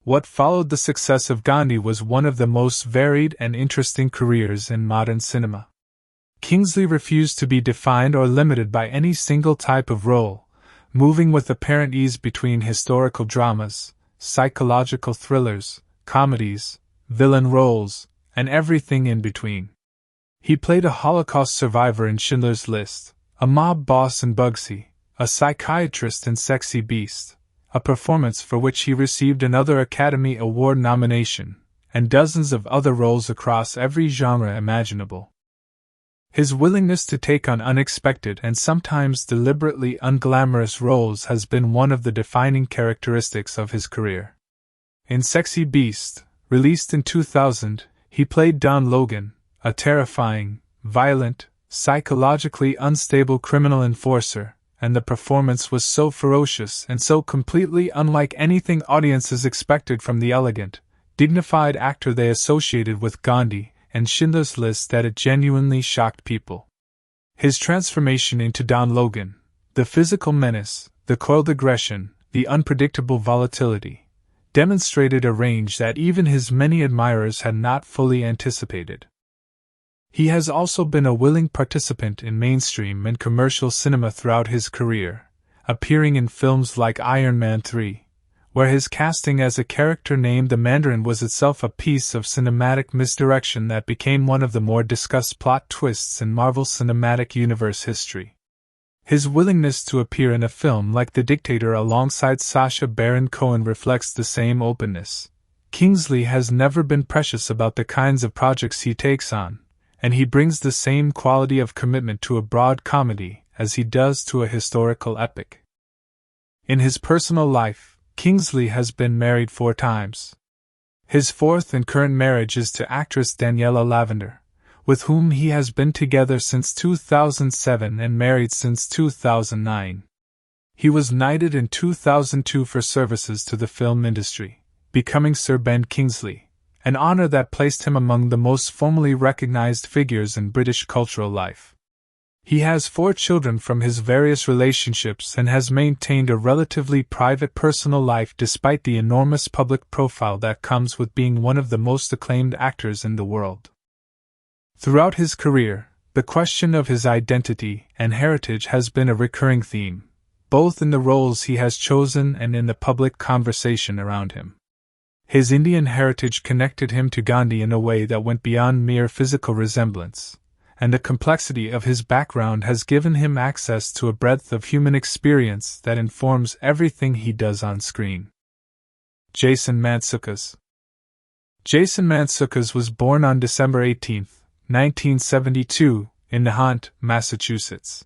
A: What followed the success of Gandhi was one of the most varied and interesting careers in modern cinema. Kingsley refused to be defined or limited by any single type of role, moving with apparent ease between historical dramas, psychological thrillers, comedies, villain roles, and everything in between. He played a Holocaust survivor in Schindler's List, a mob boss in Bugsy, a psychiatrist in Sexy Beast, a performance for which he received another Academy Award nomination, and dozens of other roles across every genre imaginable. His willingness to take on unexpected and sometimes deliberately unglamorous roles has been one of the defining characteristics of his career. In Sexy Beast, released in 2000, he played Don Logan, a terrifying, violent, psychologically unstable criminal enforcer, and the performance was so ferocious and so completely unlike anything audiences expected from the elegant, dignified actor they associated with Gandhi and Schindler's List that it genuinely shocked people. His transformation into Don Logan, the physical menace, the coiled aggression, the unpredictable volatility, demonstrated a range that even his many admirers had not fully anticipated. He has also been a willing participant in mainstream and commercial cinema throughout his career, appearing in films like Iron Man 3, where his casting as a character named the Mandarin was itself a piece of cinematic misdirection that became one of the more discussed plot twists in Marvel Cinematic Universe history. His willingness to appear in a film like The Dictator alongside Sacha Baron Cohen reflects the same openness. Kingsley has never been precious about the kinds of projects he takes on, and he brings the same quality of commitment to a broad comedy as he does to a historical epic. In his personal life, Kingsley has been married 4 times. His 4th and current marriage is to actress Daniela Lavender, with whom he has been together since 2007 and married since 2009. He was knighted in 2002 for services to the film industry, becoming Sir Ben Kingsley, an honor that placed him among the most formally recognized figures in British cultural life. He has 4 children from his various relationships and has maintained a relatively private personal life despite the enormous public profile that comes with being one of the most acclaimed actors in the world. Throughout his career, the question of his identity and heritage has been a recurring theme, both in the roles he has chosen and in the public conversation around him. His Indian heritage connected him to Gandhi in a way that went beyond mere physical resemblance, and the complexity of his background has given him access to a breadth of human experience that informs everything he does on screen. Jason Mantzoukas. Jason Mantzoukas was born on December 18, 1972, in Nahant, Massachusetts.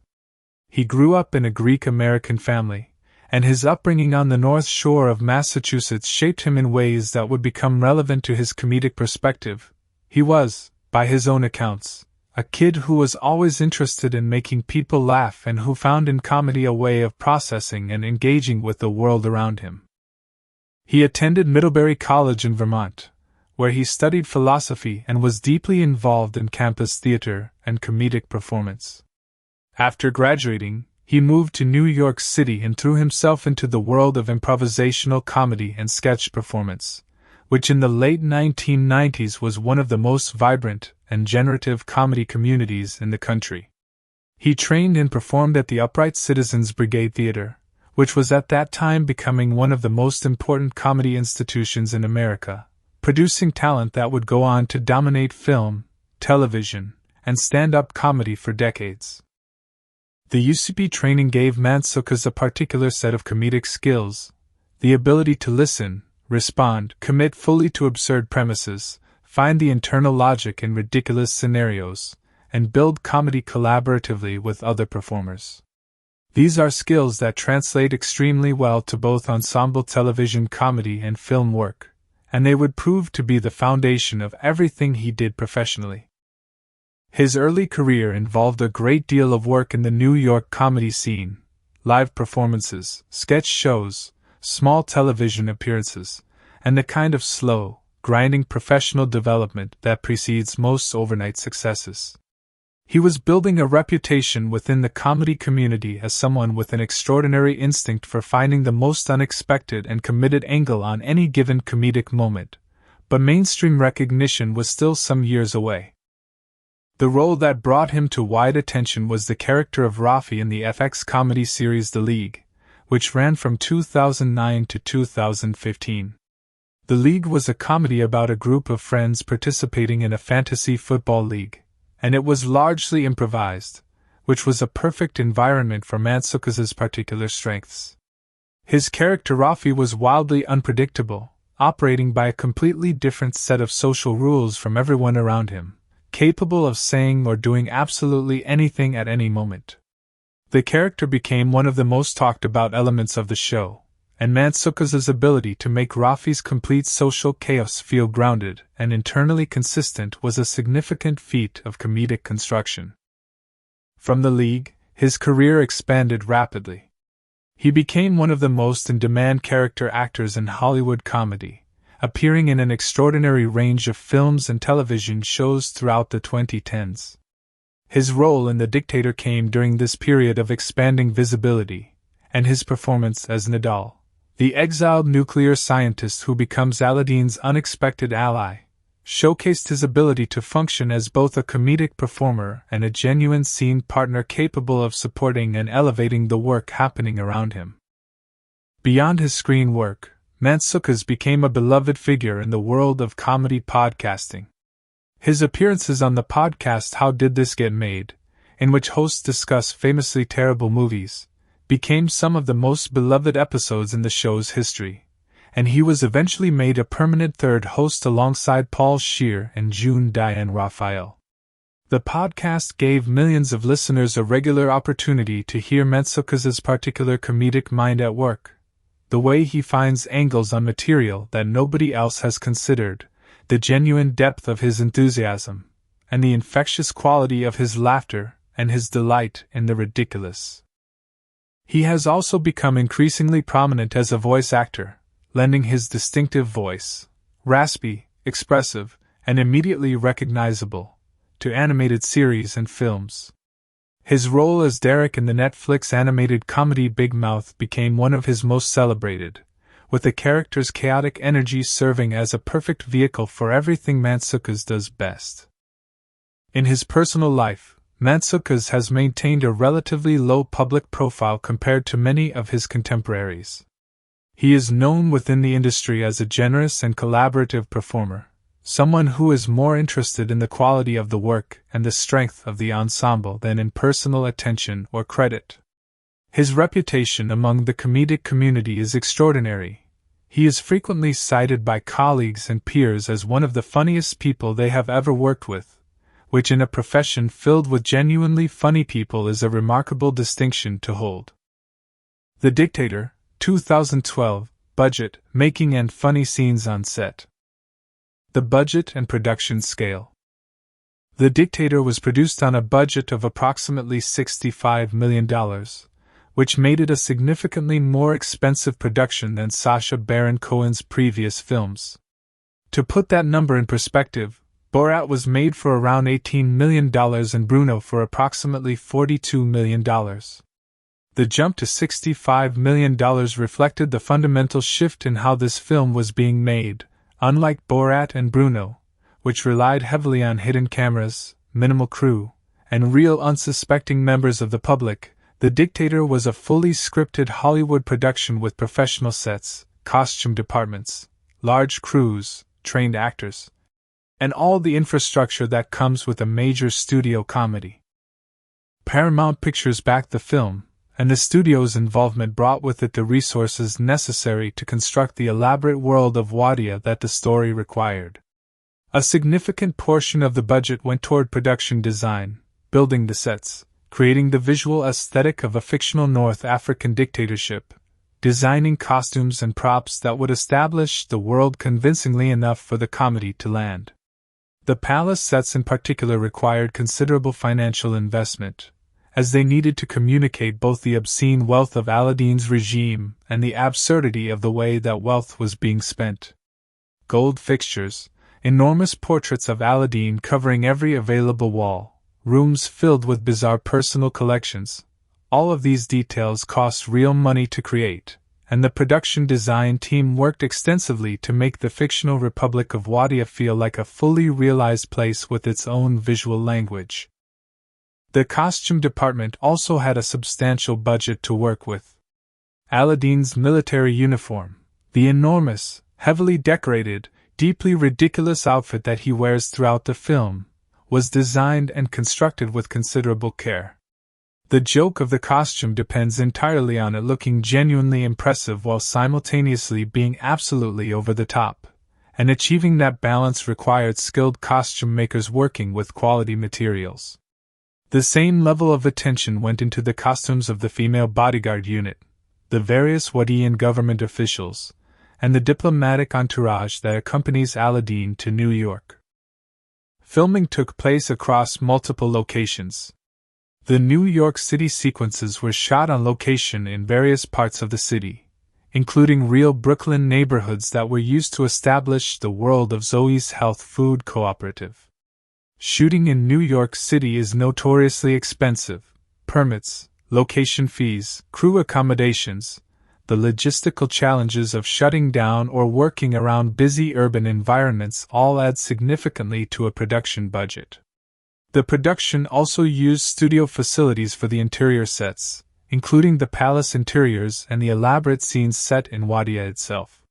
A: He grew up in a Greek-American family, and his upbringing on the North Shore of Massachusetts shaped him in ways that would become relevant to his comedic perspective. He was, by his own accounts, a kid who was always interested in making people laugh and who found in comedy a way of processing and engaging with the world around him. He attended Middlebury College in Vermont, where he studied philosophy and was deeply involved in campus theater and comedic performance. After graduating, he moved to New York City and threw himself into the world of improvisational comedy and sketch performance, which in the late 1990s was one of the most vibrant and generative comedy communities in the country. He trained and performed at the Upright Citizens Brigade Theater, which was at that time becoming one of the most important comedy institutions in America, producing talent that would go on to dominate film, television, and stand-up comedy for decades. The UCB training gave Mantzoukas a particular set of comedic skills: the ability to listen, respond, commit fully to absurd premises, find the internal logic in ridiculous scenarios, and build comedy collaboratively with other performers. These are skills that translate extremely well to both ensemble television comedy and film work, and they would prove to be the foundation of everything he did professionally. His early career involved a great deal of work in the New York comedy scene: live performances, sketch shows, small television appearances, and the kind of slow, grinding professional development that precedes most overnight successes. He was building a reputation within the comedy community as someone with an extraordinary instinct for finding the most unexpected and committed angle on any given comedic moment, but mainstream recognition was still some years away. The role that brought him to wide attention was the character of Rafi in the FX comedy series The League, which ran from 2009 to 2015. The League was a comedy about a group of friends participating in a fantasy football league, and it was largely improvised, which was a perfect environment for Mantzoukas' particular strengths. His character Rafi was wildly unpredictable, operating by a completely different set of social rules from everyone around him, capable of saying or doing absolutely anything at any moment. The character became one of the most talked about elements of the show, and Mantzoukas' ability to make Rafi's complete social chaos feel grounded and internally consistent was a significant feat of comedic construction. From the League, his career expanded rapidly. He became one of the most in-demand character actors in Hollywood comedy, appearing in an extraordinary range of films and television shows throughout the 2010s. His role in The Dictator came during this period of expanding visibility, and his performance as Nadal, the exiled nuclear scientist who becomes Aladeen's unexpected ally, showcased his ability to function as both a comedic performer and a genuine scene partner capable of supporting and elevating the work happening around him. Beyond his screen work, Mantzoukas became a beloved figure in the world of comedy podcasting. His appearances on the podcast How Did This Get Made, in which hosts discuss famously terrible movies, became some of the most beloved episodes in the show's history, and he was eventually made a permanent third host alongside Paul Scheer and June Diane Raphael. The podcast gave millions of listeners a regular opportunity to hear Mantzoukas' particular comedic mind at work, the way he finds angles on material that nobody else has considered, the genuine depth of his enthusiasm, and the infectious quality of his laughter and his delight in the ridiculous. He has also become increasingly prominent as a voice actor, lending his distinctive voice, raspy, expressive, and immediately recognizable, to animated series and films. His role as Derek in the Netflix animated comedy Big Mouth became one of his most celebrated, with the character's chaotic energy serving as a perfect vehicle for everything Mantzoukas does best. In his personal life, Mantzoukas has maintained a relatively low public profile compared to many of his contemporaries. He is known within the industry as a generous and collaborative performer, someone who is more interested in the quality of the work and the strength of the ensemble than in personal attention or credit. His reputation among the comedic community is extraordinary. He is frequently cited by colleagues and peers as one of the funniest people they have ever worked with, which in a profession filled with genuinely funny people is a remarkable distinction to hold. The Dictator, 2012, budget, making and funny scenes on set. The budget and production scale. The Dictator was produced on a budget of approximately $65 million, which made it a significantly more expensive production than Sacha Baron Cohen's previous films. To put that number in perspective, Borat was made for around $18 million and Bruno for approximately $42 million. The jump to $65 million reflected the fundamental shift in how this film was being made, unlike Borat and Bruno, which relied heavily on hidden cameras, minimal crew, and real unsuspecting members of the public. The Dictator was a fully scripted Hollywood production with professional sets, costume departments, large crews, trained actors, and all the infrastructure that comes with a major studio comedy. Paramount Pictures backed the film, and the studio's involvement brought with it the resources necessary to construct the elaborate world of Wadia that the story required. A significant portion of the budget went toward production design, building the sets, creating the visual aesthetic of a fictional North African dictatorship, designing costumes and props that would establish the world convincingly enough for the comedy to land. The palace sets in particular required considerable financial investment, as they needed to communicate both the obscene wealth of Aladeen's regime and the absurdity of the way that wealth was being spent. Gold fixtures, enormous portraits of Aladeen covering every available wall, rooms filled with bizarre personal collections, all of these details cost real money to create, and the production design team worked extensively to make the fictional Republic of Wadia feel like a fully realized place with its own visual language. The costume department also had a substantial budget to work with. Aladeen's military uniform, the enormous, heavily decorated, deeply ridiculous outfit that he wears throughout the film, was designed and constructed with considerable care. The joke of the costume depends entirely on it looking genuinely impressive while simultaneously being absolutely over the top, and achieving that balance required skilled costume makers working with quality materials. The same level of attention went into the costumes of the female bodyguard unit, the various Wadian government officials, and the diplomatic entourage that accompanies Aladeen to New York. Filming took place across multiple locations. The New York City sequences were shot on location in various parts of the city, including real Brooklyn neighborhoods that were used to establish the world of Zoe's Health Food Cooperative. Shooting in New York City is notoriously expensive. Permits, location fees, crew accommodations, the logistical challenges of shutting down or working around busy urban environments all add significantly to a production budget. The production also used studio facilities for the interior sets, including the palace interiors and the elaborate scenes set in Wadia itself.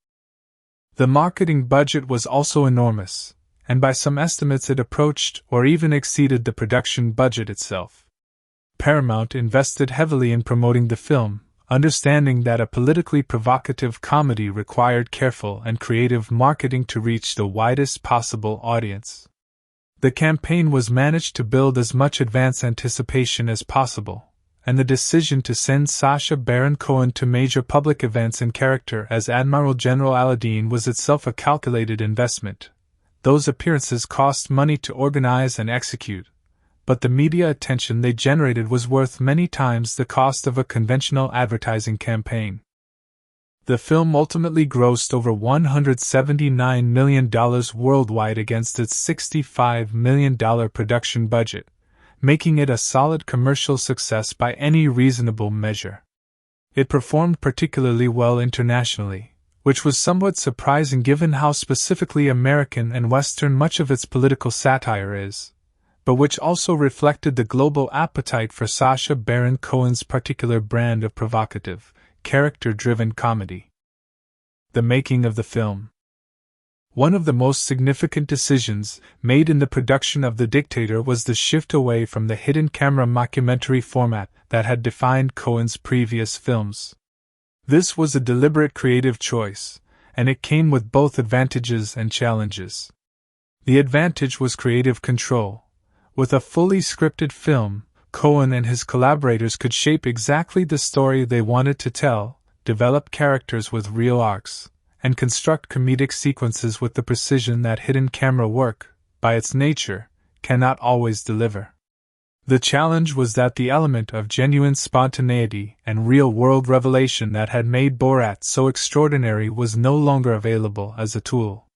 A: The marketing budget was also enormous, and by some estimates it approached or even exceeded the production budget itself. Paramount invested heavily in promoting the film, understanding that a politically provocative comedy required careful and creative marketing to reach the widest possible audience. The campaign was managed to build as much advance anticipation as possible, and the decision to send Sacha Baron Cohen to major public events in character as Admiral General Aladeen was itself a calculated investment. Those appearances cost money to organize and execute, but the media attention they generated was worth many times the cost of a conventional advertising campaign. The film ultimately grossed over $179 million worldwide against its $65 million production budget, making it a solid commercial success by any reasonable measure. It performed particularly well internationally, which was somewhat surprising given how specifically American and Western much of its political satire is, but which also reflected the global appetite for Sacha Baron Cohen's particular brand of provocative, character-driven comedy. The making of the film. One of the most significant decisions made in the production of The Dictator was the shift away from the hidden camera mockumentary format that had defined Cohen's previous films. This was a deliberate creative choice, and it came with both advantages and challenges. The advantage was creative control. With a fully scripted film, Cohen and his collaborators could shape exactly the story they wanted to tell, develop characters with real arcs, and construct comedic sequences with the precision that hidden camera work, by its nature, cannot always deliver. The challenge was that the element of genuine spontaneity and real-world revelation that had made Borat so extraordinary was no longer available as a tool.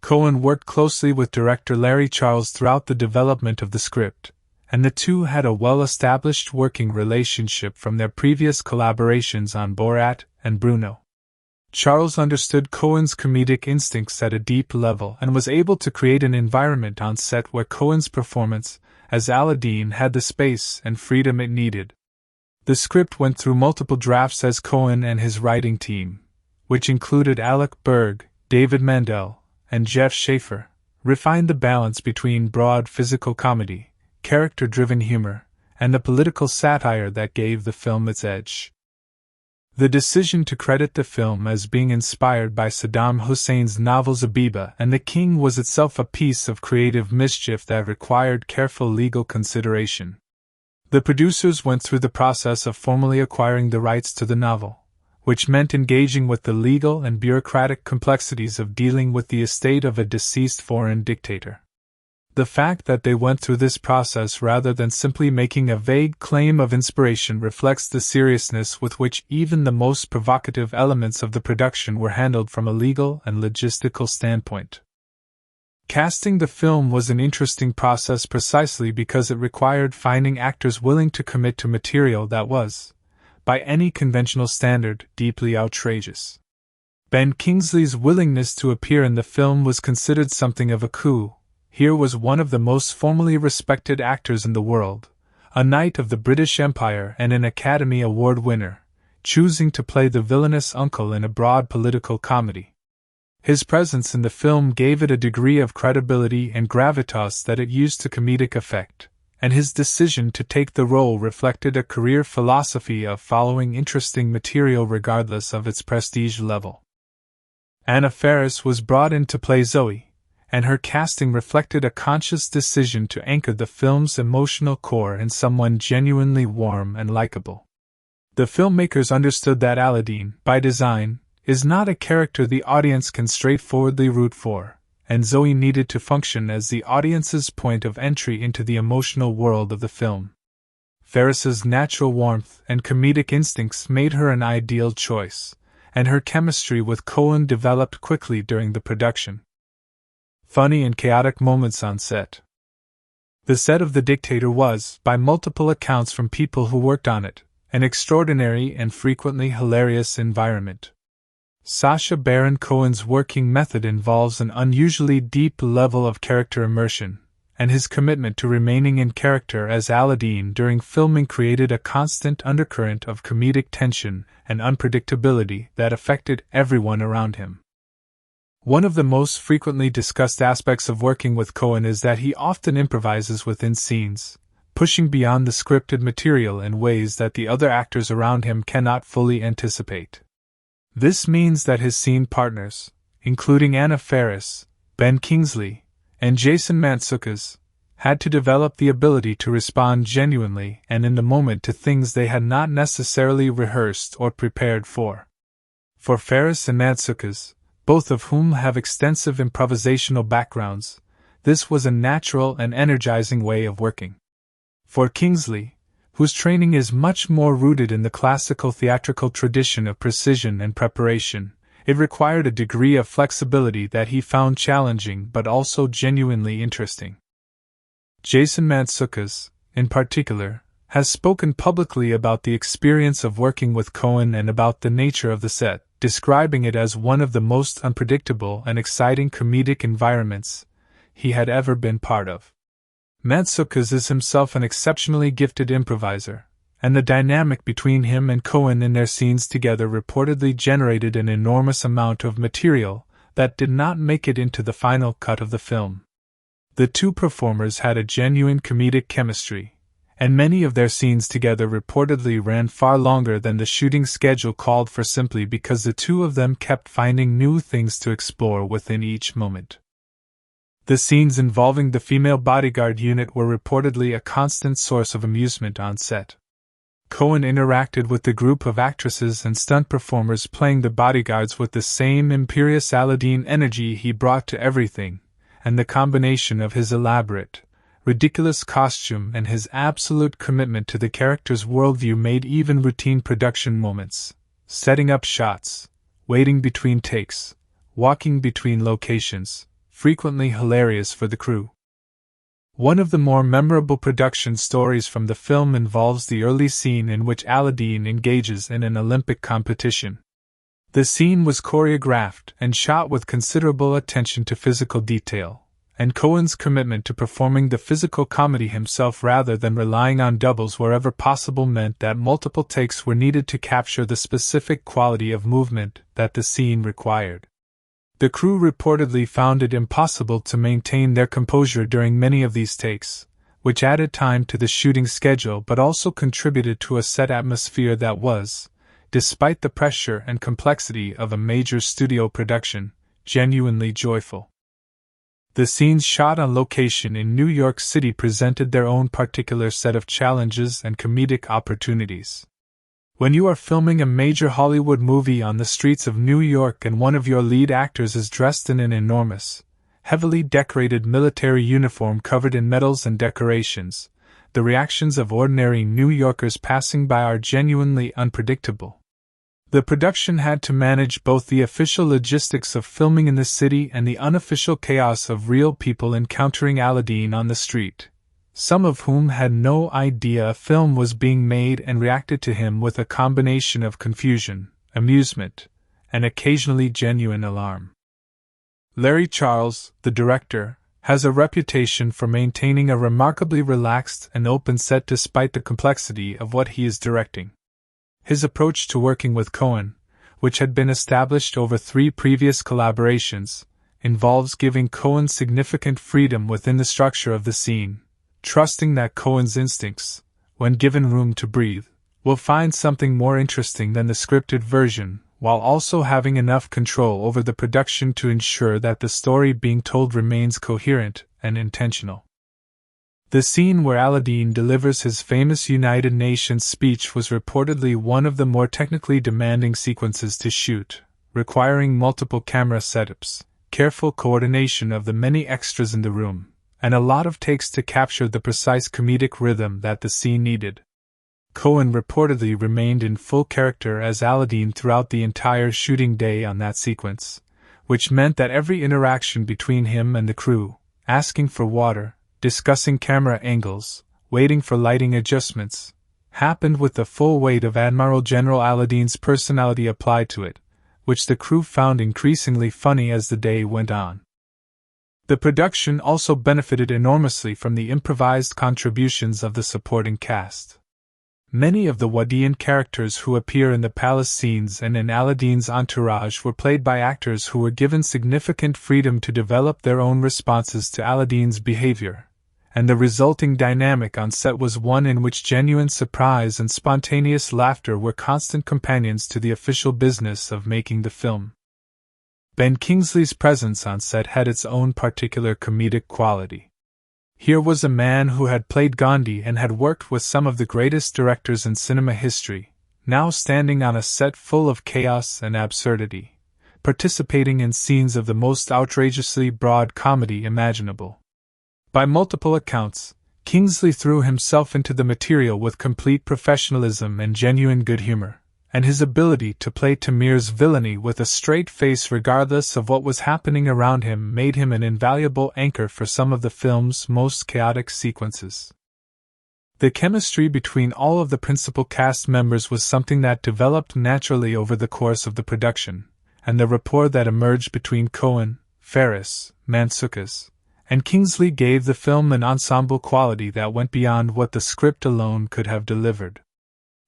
A: Cohen worked closely with director Larry Charles throughout the development of the script, and the two had a well-established working relationship from their previous collaborations on Borat and Bruno. Charles understood Cohen's comedic instincts at a deep level and was able to create an environment on set where Cohen's performance as Aladeen had the space and freedom it needed. The script went through multiple drafts as Cohen and his writing team, which included Alec Berg, David Mandel, and Jeff Schaffer, refined the balance between broad physical comedy, character-driven humor, and the political satire that gave the film its edge. The decision to credit the film as being inspired by Saddam Hussein's novel Zabiba and the King was itself a piece of creative mischief that required careful legal consideration. The producers went through the process of formally acquiring the rights to the novel, which meant engaging with the legal and bureaucratic complexities of dealing with the estate of a deceased foreign dictator. The fact that they went through this process rather than simply making a vague claim of inspiration reflects the seriousness with which even the most provocative elements of the production were handled from a legal and logistical standpoint. Casting the film was an interesting process precisely because it required finding actors willing to commit to material that was, by any conventional standard, deeply outrageous. Ben Kingsley's willingness to appear in the film was considered something of a coup. Here was one of the most formally respected actors in the world, a knight of the British Empire and an Academy Award winner, choosing to play the villainous uncle in a broad political comedy. His presence in the film gave it a degree of credibility and gravitas that it used to comedic effect, and his decision to take the role reflected a career philosophy of following interesting material regardless of its prestige level. Anna Faris was brought in to play Zoe, and her casting reflected a conscious decision to anchor the film's emotional core in someone genuinely warm and likable. The filmmakers understood that Aladeen, by design, is not a character the audience can straightforwardly root for, and Zoe needed to function as the audience's point of entry into the emotional world of the film. Faris's natural warmth and comedic instincts made her an ideal choice, and her chemistry with Cohen developed quickly during the production. Funny and chaotic moments on set. The set of The Dictator was, by multiple accounts from people who worked on it, an extraordinary and frequently hilarious environment. Sacha Baron Cohen's working method involves an unusually deep level of character immersion, and his commitment to remaining in character as Aladeen during filming created a constant undercurrent of comedic tension and unpredictability that affected everyone around him. One of the most frequently discussed aspects of working with Cohen is that he often improvises within scenes, pushing beyond the scripted material in ways that the other actors around him cannot fully anticipate. This means that his scene partners, including Anna Faris, Ben Kingsley, and Jason Mantzoukas, had to develop the ability to respond genuinely and in the moment to things they had not necessarily rehearsed or prepared for. For Faris and Mantzoukas, both of whom have extensive improvisational backgrounds, this was a natural and energizing way of working. For Kingsley, whose training is much more rooted in the classical theatrical tradition of precision and preparation, it required a degree of flexibility that he found challenging but also genuinely interesting. Jason Mantzoukas, in particular, has spoken publicly about the experience of working with Cohen and about the nature of the set, describing it as one of the most unpredictable and exciting comedic environments he had ever been part of. Mantzoukas is himself an exceptionally gifted improviser, and the dynamic between him and Cohen in their scenes together reportedly generated an enormous amount of material that did not make it into the final cut of the film. The two performers had a genuine comedic chemistry, and many of their scenes together reportedly ran far longer than the shooting schedule called for simply because the two of them kept finding new things to explore within each moment. The scenes involving the female bodyguard unit were reportedly a constant source of amusement on set. Cohen interacted with the group of actresses and stunt performers playing the bodyguards with the same imperious Aladeen energy he brought to everything, and the combination of his elaborate, ridiculous costume and his absolute commitment to the character's worldview made even routine production moments, setting up shots, waiting between takes, walking between locations, frequently hilarious for the crew. One of the more memorable production stories from the film involves the early scene in which Aladeen engages in an Olympic competition. The scene was choreographed and shot with considerable attention to physical detail, and Cohen's commitment to performing the physical comedy himself rather than relying on doubles wherever possible meant that multiple takes were needed to capture the specific quality of movement that the scene required. The crew reportedly found it impossible to maintain their composure during many of these takes, which added time to the shooting schedule but also contributed to a set atmosphere that was, despite the pressure and complexity of a major studio production, genuinely joyful. The scenes shot on location in New York City presented their own particular set of challenges and comedic opportunities. When you are filming a major Hollywood movie on the streets of New York and one of your lead actors is dressed in an enormous, heavily decorated military uniform covered in medals and decorations, the reactions of ordinary New Yorkers passing by are genuinely unpredictable. The production had to manage both the official logistics of filming in the city and the unofficial chaos of real people encountering Aladeen on the street, some of whom had no idea a film was being made and reacted to him with a combination of confusion, amusement, and occasionally genuine alarm. Larry Charles, the director, has a reputation for maintaining a remarkably relaxed and open set despite the complexity of what he is directing. His approach to working with Cohen, which had been established over 3 previous collaborations, involves giving Cohen significant freedom within the structure of the scene, trusting that Cohen's instincts, when given room to breathe, will find something more interesting than the scripted version, while also having enough control over the production to ensure that the story being told remains coherent and intentional. The scene where Aladeen delivers his famous United Nations speech was reportedly one of the more technically demanding sequences to shoot, requiring multiple camera setups, careful coordination of the many extras in the room, and a lot of takes to capture the precise comedic rhythm that the scene needed. Cohen reportedly remained in full character as Aladeen throughout the entire shooting day on that sequence, which meant that every interaction between him and the crew, asking for water, discussing camera angles, waiting for lighting adjustments, happened with the full weight of Admiral General Aladeen's personality applied to it, which the crew found increasingly funny as the day went on. The production also benefited enormously from the improvised contributions of the supporting cast. Many of the Wadian characters who appear in the palace scenes and in Aladeen's entourage were played by actors who were given significant freedom to develop their own responses to Aladeen's behavior, and the resulting dynamic on set was one in which genuine surprise and spontaneous laughter were constant companions to the official business of making the film. Ben Kingsley's presence on set had its own particular comedic quality. Here was a man who had played Gandhi and had worked with some of the greatest directors in cinema history, now standing on a set full of chaos and absurdity, participating in scenes of the most outrageously broad comedy imaginable. By multiple accounts, Kingsley threw himself into the material with complete professionalism and genuine good humor, and his ability to play Tamir's villainy with a straight face regardless of what was happening around him made him an invaluable anchor for some of the film's most chaotic sequences. The chemistry between all of the principal cast members was something that developed naturally over the course of the production, and the rapport that emerged between Cohen, Ferris, Mansoukas, and Kingsley gave the film an ensemble quality that went beyond what the script alone could have delivered.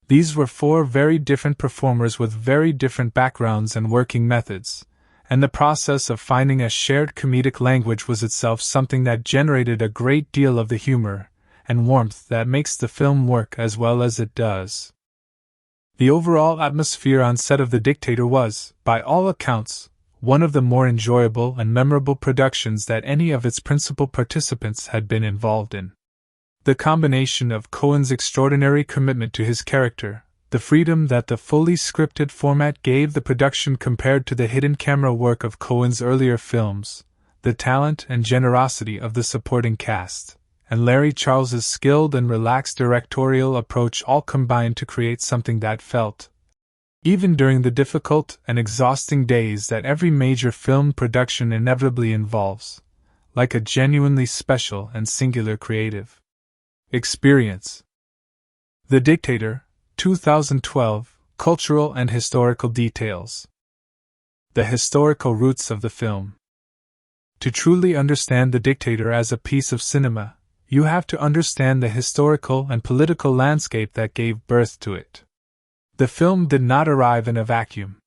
A: These were four very different performers with very different backgrounds and working methods, and the process of finding a shared comedic language was itself something that generated a great deal of the humor and warmth that makes the film work as well as it does. The overall atmosphere on set of The Dictator was, by all accounts, one of the more enjoyable and memorable productions that any of its principal participants had been involved in. The combination of Cohen's extraordinary commitment to his character, the freedom that the fully scripted format gave the production compared to the hidden camera work of Cohen's earlier films, the talent and generosity of the supporting cast, and Larry Charles's skilled and relaxed directorial approach all combined to create something that felt, even during the difficult and exhausting days that every major film production inevitably involves, like a genuinely special and singular creative experience. The Dictator, 2012, Cultural and Historical Details. The historical roots of the film. To truly understand The Dictator as a piece of cinema, you have to understand the historical and political landscape that gave birth to it. The film did not arrive in a vacuum.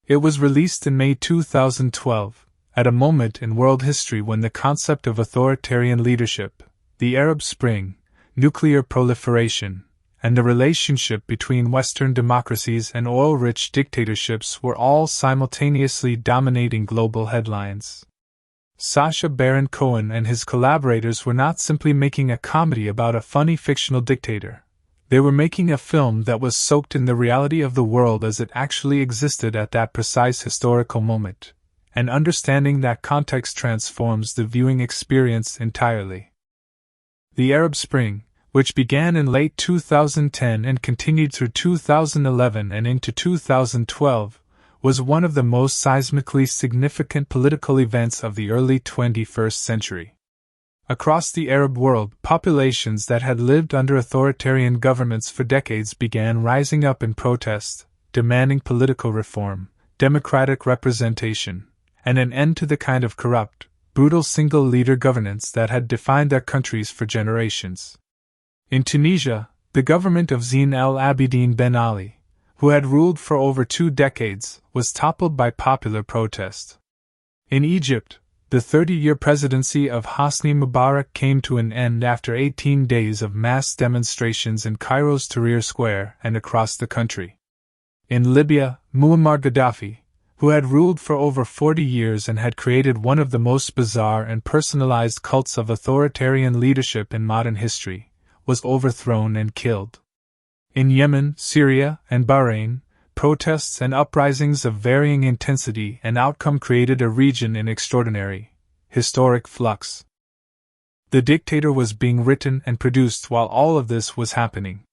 A: It was released in May 2012, at a moment in world history when the concept of authoritarian leadership, the Arab Spring, nuclear proliferation, and the relationship between Western democracies and oil-rich dictatorships were all simultaneously dominating global headlines. Sacha Baron Cohen and his collaborators were not simply making a comedy about a funny fictional dictator. They were making a film that was soaked in the reality of the world as it actually existed at that precise historical moment, and understanding that context transforms the viewing experience entirely. The Arab Spring, which began in late 2010 and continued through 2011 and into 2012, was one of the most seismically significant political events of the early 21st century. Across the Arab world, populations that had lived under authoritarian governments for decades began rising up in protest, demanding political reform, democratic representation, and an end to the kind of corrupt, brutal single-leader governance that had defined their countries for generations. In Tunisia, the government of Zine El Abidine Ben Ali, who had ruled for over 2 decades, was toppled by popular protest. In Egypt, the 30-year presidency of Hosni Mubarak came to an end after 18 days of mass demonstrations in Cairo's Tahrir Square and across the country. In Libya, Muammar Gaddafi, who had ruled for over 40 years and had created one of the most bizarre and personalized cults of authoritarian leadership in modern history, was overthrown and killed. In Yemen, Syria, and Bahrain, protests and uprisings of varying intensity and outcome created a region in extraordinary, historic flux. The Dictator was being written and produced while all of this was happening.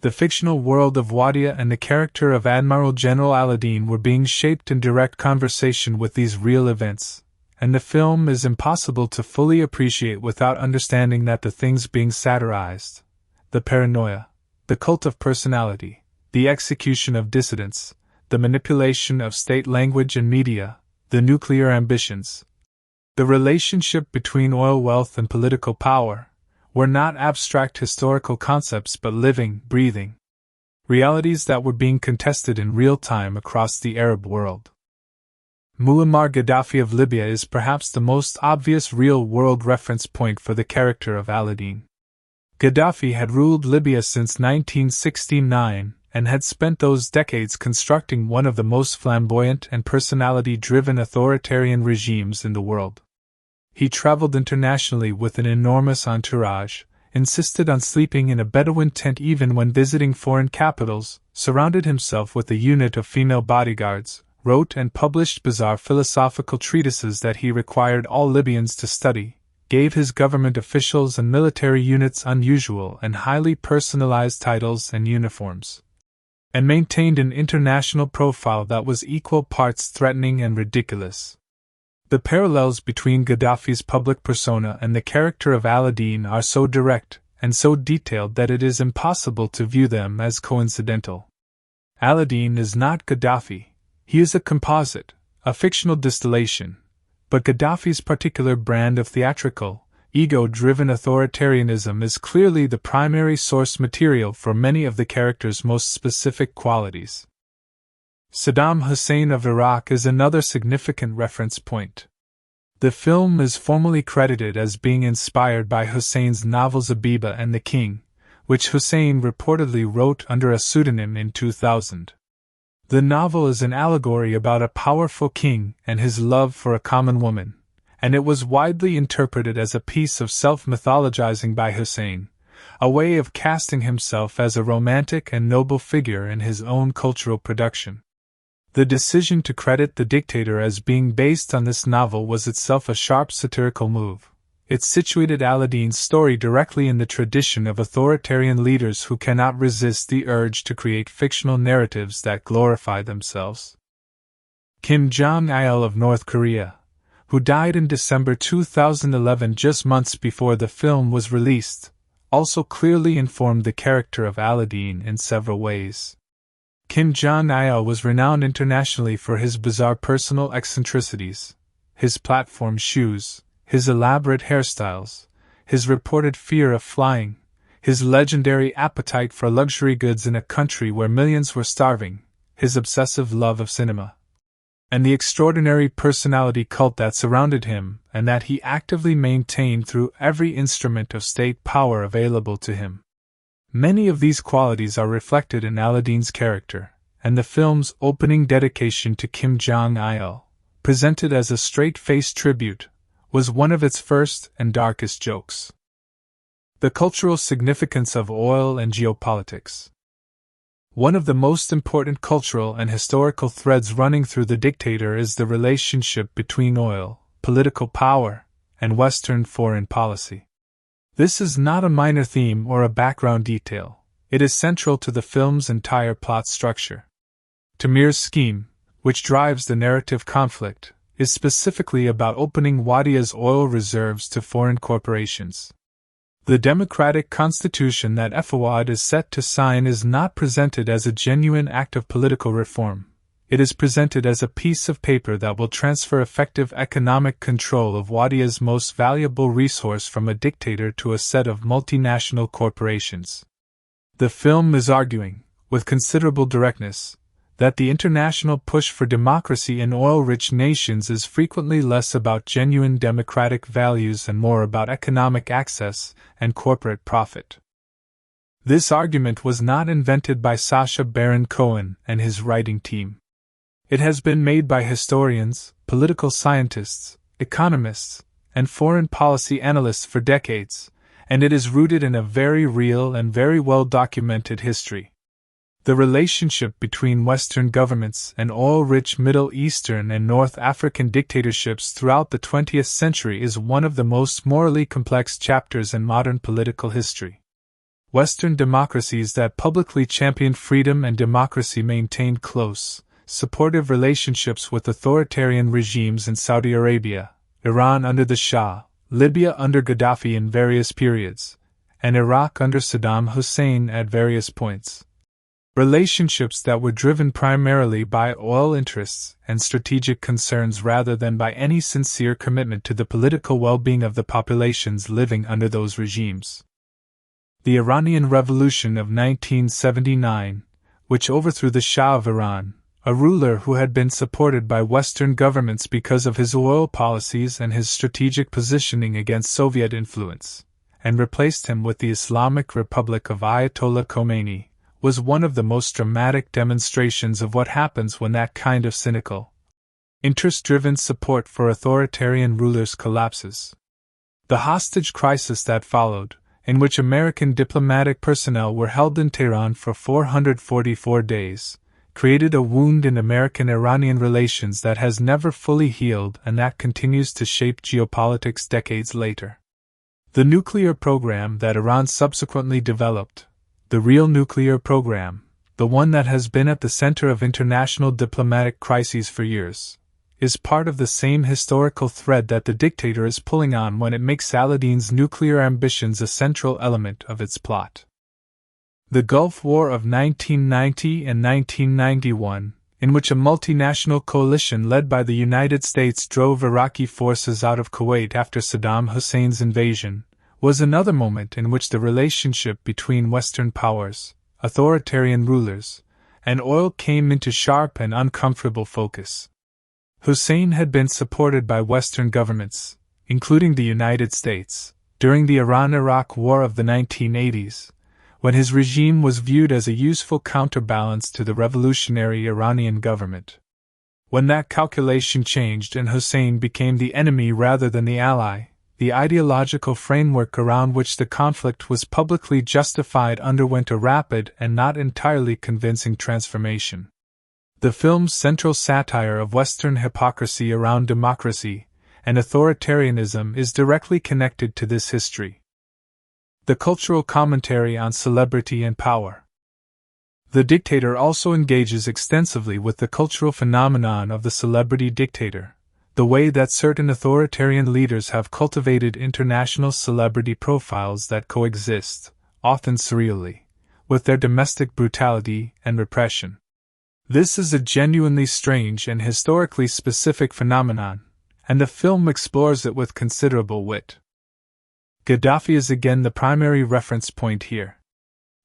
A: The fictional world of Wadia and the character of Admiral General Aladeen were being shaped in direct conversation with these real events, and the film is impossible to fully appreciate without understanding that the things being satirized, the paranoia, the cult of personality, the execution of dissidents, the manipulation of state language and media, the nuclear ambitions, the relationship between oil wealth and political power, were not abstract historical concepts but living, breathing realities that were being contested in real time across the Arab world. Muammar Gaddafi of Libya is perhaps the most obvious real-world reference point for the character of Aladeen. Gaddafi had ruled Libya since 1969 and had spent those decades constructing one of the most flamboyant and personality-driven authoritarian regimes in the world. He traveled internationally with an enormous entourage, insisted on sleeping in a Bedouin tent even when visiting foreign capitals, surrounded himself with a unit of female bodyguards, wrote and published bizarre philosophical treatises that he required all Libyans to study, gave his government officials and military units unusual and highly personalized titles and uniforms, and maintained an international profile that was equal parts threatening and ridiculous. The parallels between Gaddafi's public persona and the character of Aladeen are so direct and so detailed that it is impossible to view them as coincidental. Aladeen is not Gaddafi. He is a composite, a fictional distillation, but Gaddafi's particular brand of theatrical, ego-driven authoritarianism is clearly the primary source material for many of the character's most specific qualities. Saddam Hussein of Iraq is another significant reference point. The film is formally credited as being inspired by Hussein's novel Zabiba and the King, which Hussein reportedly wrote under a pseudonym in 2000. The novel is an allegory about a powerful king and his love for a common woman, and it was widely interpreted as a piece of self-mythologizing by Hussein, a way of casting himself as a romantic and noble figure in his own cultural production. The decision to credit The Dictator as being based on this novel was itself a sharp satirical move. It situated Aladeen's story directly in the tradition of authoritarian leaders who cannot resist the urge to create fictional narratives that glorify themselves. Kim Jong-il of North Korea, who died in December 2011 just months before the film was released, also clearly informed the character of Aladeen in several ways. Kim Jong-il was renowned internationally for his bizarre personal eccentricities, his platform shoes, his elaborate hairstyles, his reported fear of flying, his legendary appetite for luxury goods in a country where millions were starving, his obsessive love of cinema, and the extraordinary personality cult that surrounded him and that he actively maintained through every instrument of state power available to him. Many of these qualities are reflected in Aladeen's character, and the film's opening dedication to Kim Jong-il, presented as a straight-faced tribute, was one of its first and darkest jokes. The cultural significance of oil and geopolitics. One of the most important cultural and historical threads running through The Dictator is the relationship between oil, political power, and Western foreign policy. This is not a minor theme or a background detail, it is central to the film's entire plot structure. Tamir's scheme, which drives the narrative conflict, is specifically about opening Wadia's oil reserves to foreign corporations. The democratic constitution that Fawad is set to sign is not presented as a genuine act of political reform. It is presented as a piece of paper that will transfer effective economic control of Wadia's most valuable resource from a dictator to a set of multinational corporations. The film is arguing, with considerable directness, that the international push for democracy in oil-rich nations is frequently less about genuine democratic values and more about economic access and corporate profit. This argument was not invented by Sacha Baron Cohen and his writing team. It has been made by historians, political scientists, economists, and foreign policy analysts for decades, and it is rooted in a very real and very well documented history. The relationship between Western governments and oil-rich Middle Eastern and North African dictatorships throughout the 20th century is one of the most morally complex chapters in modern political history. Western democracies that publicly championed freedom and democracy maintained close, supportive relationships with authoritarian regimes in Saudi Arabia, Iran under the Shah, Libya under Gaddafi in various periods, and Iraq under Saddam Hussein at various points. Relationships that were driven primarily by oil interests and strategic concerns rather than by any sincere commitment to the political well-being of the populations living under those regimes. The Iranian Revolution of 1979, which overthrew the Shah of Iran, a ruler who had been supported by Western governments because of his oil policies and his strategic positioning against Soviet influence, and replaced him with the Islamic Republic of Ayatollah Khomeini, was one of the most dramatic demonstrations of what happens when that kind of cynical, interest-driven support for authoritarian rulers collapses. The hostage crisis that followed, in which American diplomatic personnel were held in Tehran for 444 days, created a wound in American-Iranian relations that has never fully healed and that continues to shape geopolitics decades later. The nuclear program that Iran subsequently developed, the real nuclear program, the one that has been at the center of international diplomatic crises for years, is part of the same historical thread that the dictator is pulling on when it makes Aladeen's nuclear ambitions a central element of its plot. The Gulf War of 1990 and 1991, in which a multinational coalition led by the United States drove Iraqi forces out of Kuwait after Saddam Hussein's invasion, was another moment in which the relationship between Western powers, authoritarian rulers, and oil came into sharp and uncomfortable focus. Hussein had been supported by Western governments, including the United States, during the Iran-Iraq War of the 1980s, when his regime was viewed as a useful counterbalance to the revolutionary Iranian government. When that calculation changed and Hussein became the enemy rather than the ally, the ideological framework around which the conflict was publicly justified underwent a rapid and not entirely convincing transformation. The film's central satire of Western hypocrisy around democracy and authoritarianism is directly connected to this history. The cultural commentary on celebrity and power. The Dictator also engages extensively with the cultural phenomenon of the celebrity dictator, the way that certain authoritarian leaders have cultivated international celebrity profiles that coexist, often surreally, with their domestic brutality and repression. This is a genuinely strange and historically specific phenomenon, and the film explores it with considerable wit. Gaddafi is again the primary reference point here.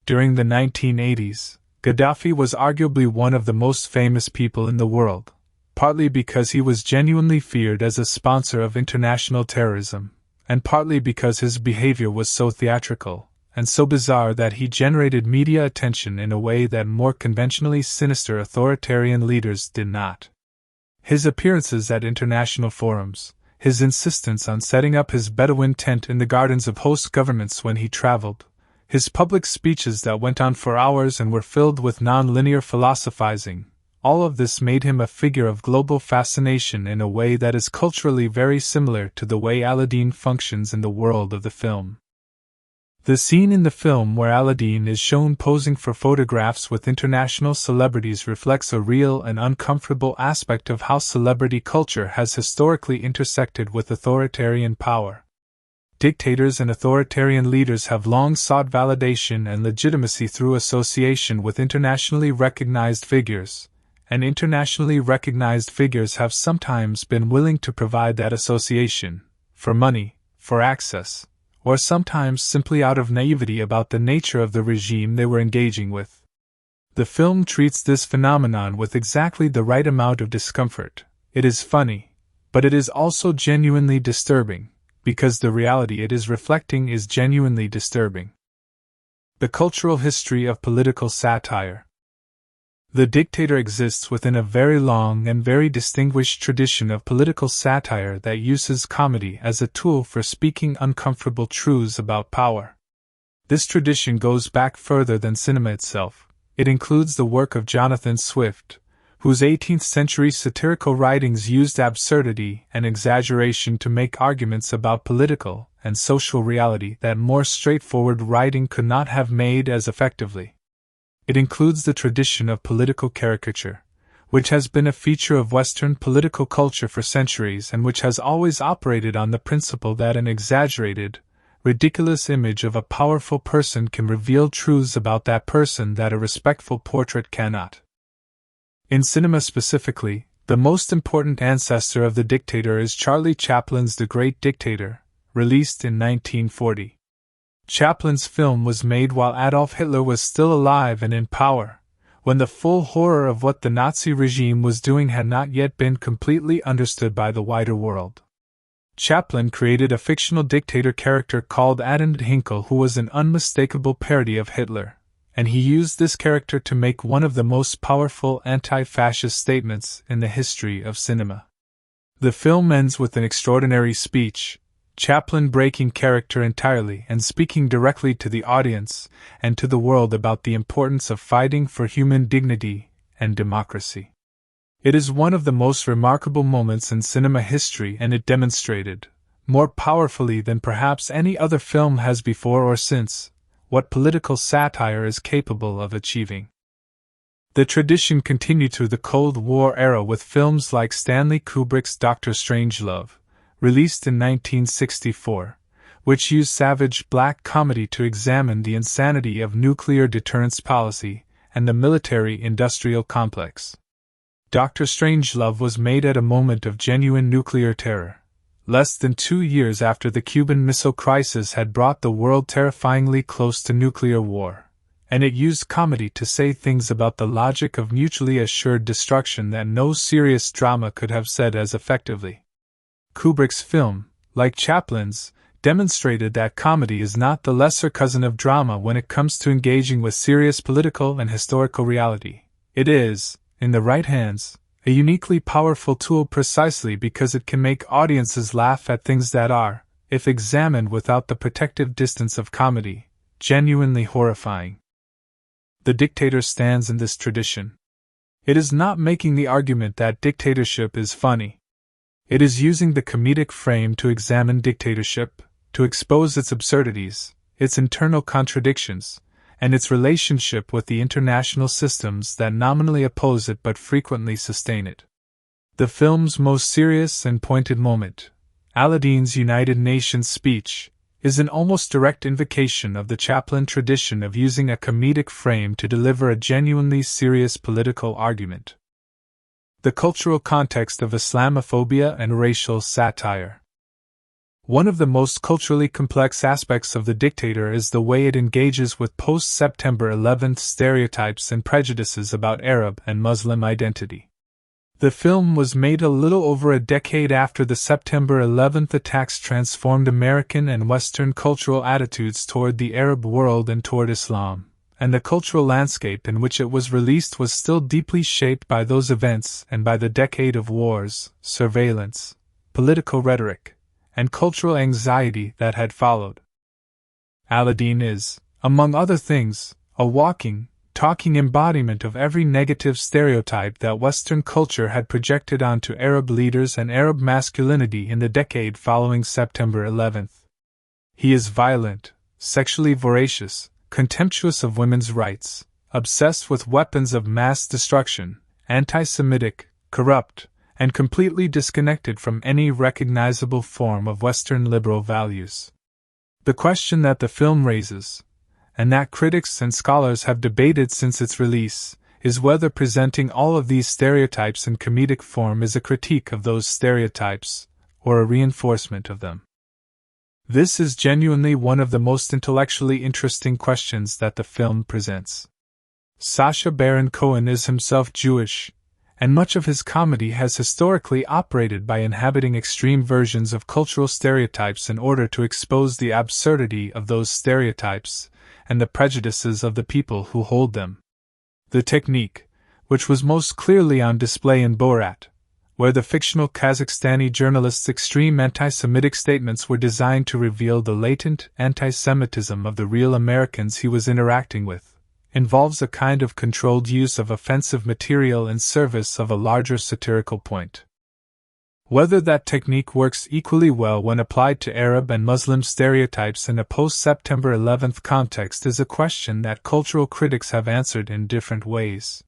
A: During the 1980s, Gaddafi was arguably one of the most famous people in the world, partly because he was genuinely feared as a sponsor of international terrorism, and partly because his behavior was so theatrical and so bizarre that he generated media attention in a way that more conventionally sinister authoritarian leaders did not. His appearances at international forums, his insistence on setting up his Bedouin tent in the gardens of host governments when he traveled, his public speeches that went on for hours and were filled with non-linear philosophizing, all of this made him a figure of global fascination in a way that is culturally very similar to the way Aladeen functions in the world of the film. The scene in the film where Aladeen is shown posing for photographs with international celebrities reflects a real and uncomfortable aspect of how celebrity culture has historically intersected with authoritarian power. Dictators and authoritarian leaders have long sought validation and legitimacy through association with internationally recognized figures, and internationally recognized figures have sometimes been willing to provide that association, for money, for access, or sometimes simply out of naivety about the nature of the regime they were engaging with. The film treats this phenomenon with exactly the right amount of discomfort. It is funny, but it is also genuinely disturbing, because the reality it is reflecting is genuinely disturbing. The cultural history of political satire. The Dictator exists within a very long and very distinguished tradition of political satire that uses comedy as a tool for speaking uncomfortable truths about power. This tradition goes back further than cinema itself. It includes the work of Jonathan Swift, whose 18th-century satirical writings used absurdity and exaggeration to make arguments about political and social reality that more straightforward writing could not have made as effectively. It includes the tradition of political caricature, which has been a feature of Western political culture for centuries and which has always operated on the principle that an exaggerated, ridiculous image of a powerful person can reveal truths about that person that a respectful portrait cannot. In cinema specifically, the most important ancestor of the Dictator is Charlie Chaplin's The Great Dictator, released in 1940. Chaplin's film was made while Adolf Hitler was still alive and in power, when the full horror of what the Nazi regime was doing had not yet been completely understood by the wider world. Chaplin created a fictional dictator character called Adolf Hitler who was an unmistakable parody of Hitler, and he used this character to make one of the most powerful anti-fascist statements in the history of cinema. The film ends with an extraordinary speech, Chaplin breaking character entirely and speaking directly to the audience and to the world about the importance of fighting for human dignity and democracy. It is one of the most remarkable moments in cinema history, and it demonstrated, more powerfully than perhaps any other film has before or since, what political satire is capable of achieving. The tradition continued through the Cold War era with films like Stanley Kubrick's Dr. Strangelove, released in 1964, which used savage black comedy to examine the insanity of nuclear deterrence policy and the military-industrial complex. Dr. Strangelove was made at a moment of genuine nuclear terror, less than 2 years after the Cuban Missile Crisis had brought the world terrifyingly close to nuclear war, and it used comedy to say things about the logic of mutually assured destruction that no serious drama could have said as effectively. Kubrick's film, like Chaplin's, demonstrated that comedy is not the lesser cousin of drama when it comes to engaging with serious political and historical reality. It is, in the right hands, a uniquely powerful tool precisely because it can make audiences laugh at things that are, if examined without the protective distance of comedy, genuinely horrifying. The Dictator stands in this tradition. It is not making the argument that dictatorship is funny. It is using the comedic frame to examine dictatorship, to expose its absurdities, its internal contradictions, and its relationship with the international systems that nominally oppose it but frequently sustain it. The film's most serious and pointed moment, Aladeen's United Nations speech, is an almost direct invocation of the Chaplin tradition of using a comedic frame to deliver a genuinely serious political argument. The cultural context of Islamophobia and racial satire. One of the most culturally complex aspects of The Dictator is the way it engages with post-September 11th stereotypes and prejudices about Arab and Muslim identity. The film was made a little over a decade after the September 11th attacks transformed American and Western cultural attitudes toward the Arab world and toward Islam, and the cultural landscape in which it was released was still deeply shaped by those events and by the decade of wars, surveillance, political rhetoric, and cultural anxiety that had followed. Aladeen is, among other things, a walking, talking embodiment of every negative stereotype that Western culture had projected onto Arab leaders and Arab masculinity in the decade following September 11th. He is violent, sexually voracious, contemptuous of women's rights, obsessed with weapons of mass destruction, anti-Semitic, corrupt, and completely disconnected from any recognizable form of Western liberal values. The question that the film raises, and that critics and scholars have debated since its release, is whether presenting all of these stereotypes in comedic form is a critique of those stereotypes, or a reinforcement of them. This is genuinely one of the most intellectually interesting questions that the film presents. Sacha Baron Cohen is himself Jewish, and much of his comedy has historically operated by inhabiting extreme versions of cultural stereotypes in order to expose the absurdity of those stereotypes and the prejudices of the people who hold them. The technique, which was most clearly on display in Borat, where the fictional Kazakhstani journalist's extreme anti-Semitic statements were designed to reveal the latent anti-Semitism of the real Americans he was interacting with, involves a kind of controlled use of offensive material in service of a larger satirical point. Whether that technique works equally well when applied to Arab and Muslim stereotypes in a post-September 11th context is a question that cultural critics have answered in different ways.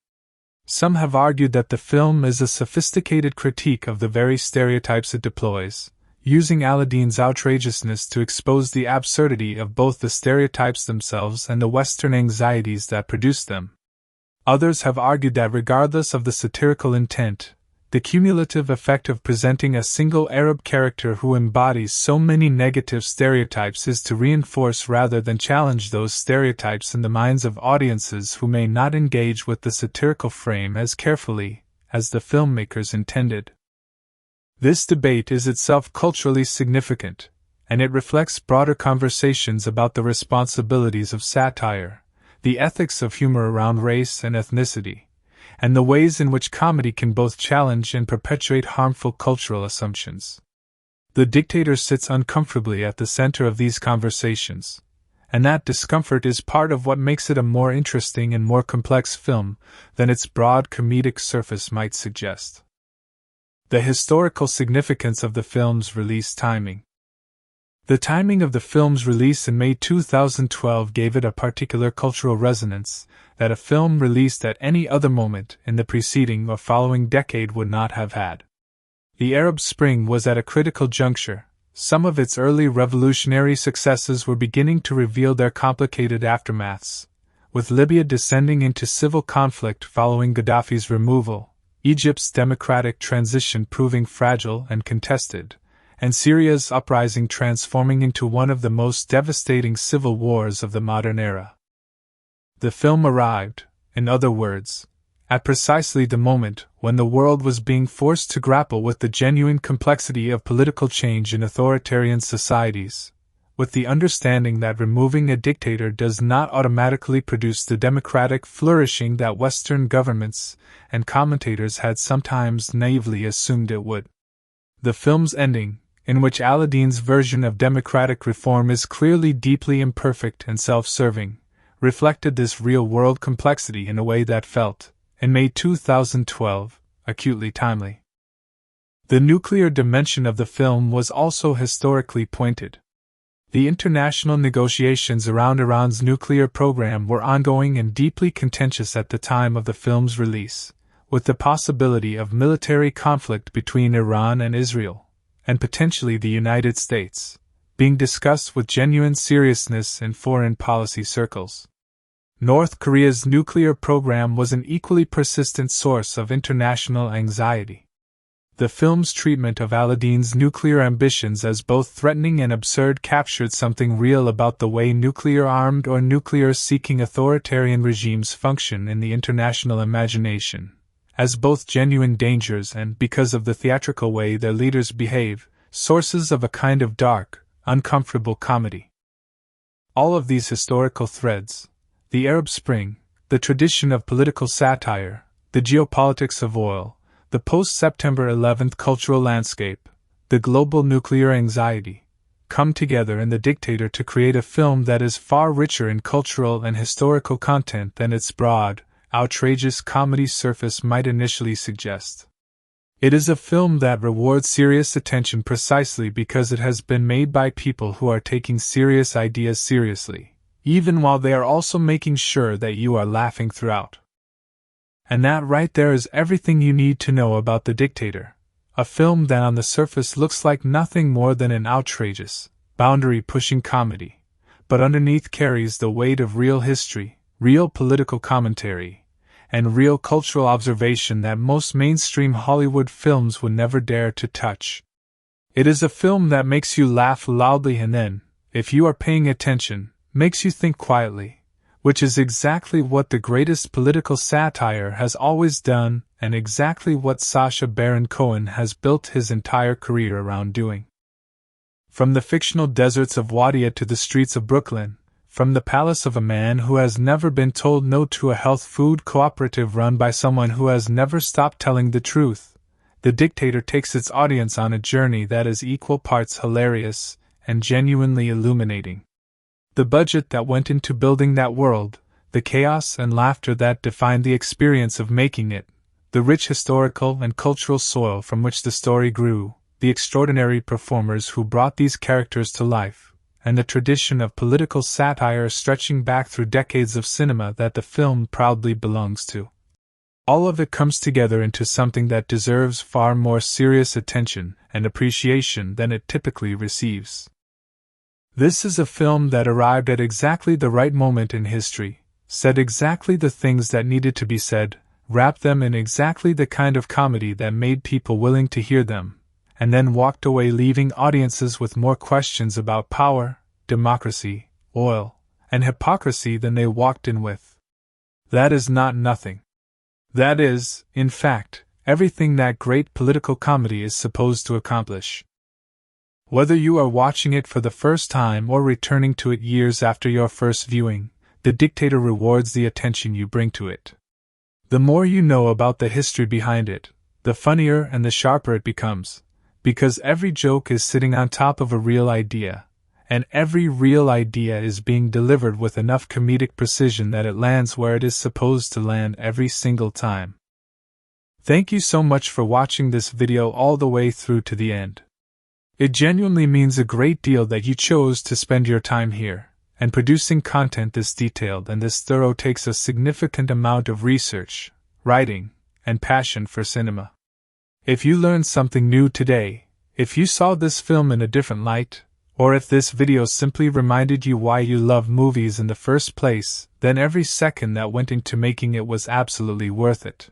A: Some have argued that the film is a sophisticated critique of the very stereotypes it deploys, using Aladeen's outrageousness to expose the absurdity of both the stereotypes themselves and the Western anxieties that produce them. Others have argued that regardless of the satirical intent, the cumulative effect of presenting a single Arab character who embodies so many negative stereotypes is to reinforce rather than challenge those stereotypes in the minds of audiences who may not engage with the satirical frame as carefully as the filmmakers intended. This debate is itself culturally significant, and it reflects broader conversations about the responsibilities of satire, the ethics of humor around race and ethnicity, and the ways in which comedy can both challenge and perpetuate harmful cultural assumptions. The Dictator sits uncomfortably at the center of these conversations, and that discomfort is part of what makes it a more interesting and more complex film than its broad comedic surface might suggest. The historical significance of the film's release timing. The timing of the film's release in May 2012 gave it a particular cultural resonance that a film released at any other moment in the preceding or following decade would not have had. The Arab Spring was at a critical juncture. Some of its early revolutionary successes were beginning to reveal their complicated aftermaths, with Libya descending into civil conflict following Gaddafi's removal, Egypt's democratic transition proving fragile and contested, and Syria's uprising transforming into one of the most devastating civil wars of the modern era. The film arrived, in other words, at precisely the moment when the world was being forced to grapple with the genuine complexity of political change in authoritarian societies, with the understanding that removing a dictator does not automatically produce the democratic flourishing that Western governments and commentators had sometimes naively assumed it would. The film's ending, in which Aladeen's version of democratic reform is clearly deeply imperfect and self-serving, reflected this real-world complexity in a way that felt, in May 2012, acutely timely. The nuclear dimension of the film was also historically pointed. The international negotiations around Iran's nuclear program were ongoing and deeply contentious at the time of the film's release, with the possibility of military conflict between Iran and Israel, and potentially the United States, being discussed with genuine seriousness in foreign policy circles. North Korea's nuclear program was an equally persistent source of international anxiety. The film's treatment of Aladeen's nuclear ambitions as both threatening and absurd captured something real about the way nuclear-armed or nuclear-seeking authoritarian regimes function in the international imagination, as both genuine dangers and, because of the theatrical way their leaders behave, sources of a kind of dark, uncomfortable comedy. All of these historical threads, the Arab Spring, the tradition of political satire, the geopolitics of oil, the post-September 11th cultural landscape, the global nuclear anxiety, come together in The Dictator to create a film that is far richer in cultural and historical content than its broad, outrageous comedy surface might initially suggest. It is a film that rewards serious attention precisely because it has been made by people who are taking serious ideas seriously, even while they are also making sure that you are laughing throughout. And that right there is everything you need to know about The Dictator, a film that on the surface looks like nothing more than an outrageous, boundary-pushing comedy, but underneath carries the weight of real history, real political commentary, and real cultural observation that most mainstream Hollywood films would never dare to touch. It is a film that makes you laugh loudly and then, if you are paying attention, makes you think quietly, which is exactly what the greatest political satire has always done and exactly what Sacha Baron Cohen has built his entire career around doing. From the fictional deserts of Wadia to the streets of Brooklyn, from the palace of a man who has never been told no to a health food cooperative run by someone who has never stopped telling the truth, The Dictator takes its audience on a journey that is equal parts hilarious and genuinely illuminating. The budget that went into building that world, the chaos and laughter that defined the experience of making it, the rich historical and cultural soil from which the story grew, the extraordinary performers who brought these characters to life, and the tradition of political satire stretching back through decades of cinema that the film proudly belongs to. All of it comes together into something that deserves far more serious attention and appreciation than it typically receives. This is a film that arrived at exactly the right moment in history, said exactly the things that needed to be said, wrapped them in exactly the kind of comedy that made people willing to hear them, and then walked away leaving audiences with more questions about power, democracy, oil, and hypocrisy than they walked in with. That is not nothing. That is, in fact, everything that great political comedy is supposed to accomplish. Whether you are watching it for the first time or returning to it years after your first viewing, The Dictator rewards the attention you bring to it. The more you know about the history behind it, the funnier and the sharper it becomes, because every joke is sitting on top of a real idea, and every real idea is being delivered with enough comedic precision that it lands where it is supposed to land every single time. Thank you so much for watching this video all the way through to the end. It genuinely means a great deal that you chose to spend your time here, and producing content this detailed and this thorough takes a significant amount of research, writing, and passion for cinema. If you learned something new today, if you saw this film in a different light, or if this video simply reminded you why you love movies in the first place, then every second that went into making it was absolutely worth it.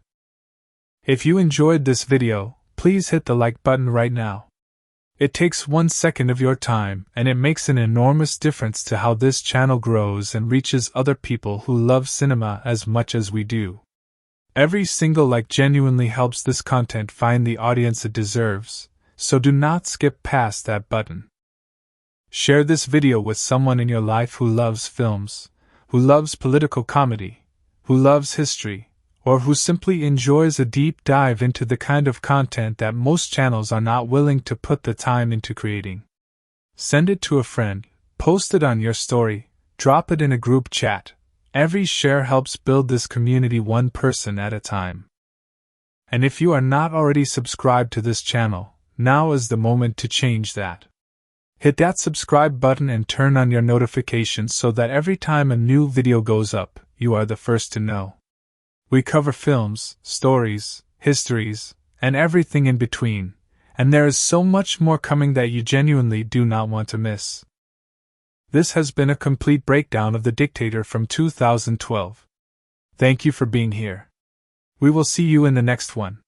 A: If you enjoyed this video, please hit the like button right now. It takes 1 second of your time, and it makes an enormous difference to how this channel grows and reaches other people who love cinema as much as we do. Every single like genuinely helps this content find the audience it deserves, so do not skip past that button. Share this video with someone in your life who loves films, who loves political comedy, who loves history, or who simply enjoys a deep dive into the kind of content that most channels are not willing to put the time into creating. Send it to a friend, post it on your story, drop it in a group chat. Every share helps build this community one person at a time. And if you are not already subscribed to this channel, now is the moment to change that. Hit that subscribe button and turn on your notifications so that every time a new video goes up, you are the first to know. We cover films, stories, histories, and everything in between, and there is so much more coming that you genuinely do not want to miss. This has been a complete breakdown of The Dictator from 2012. Thank you for being here. We will see you in the next one.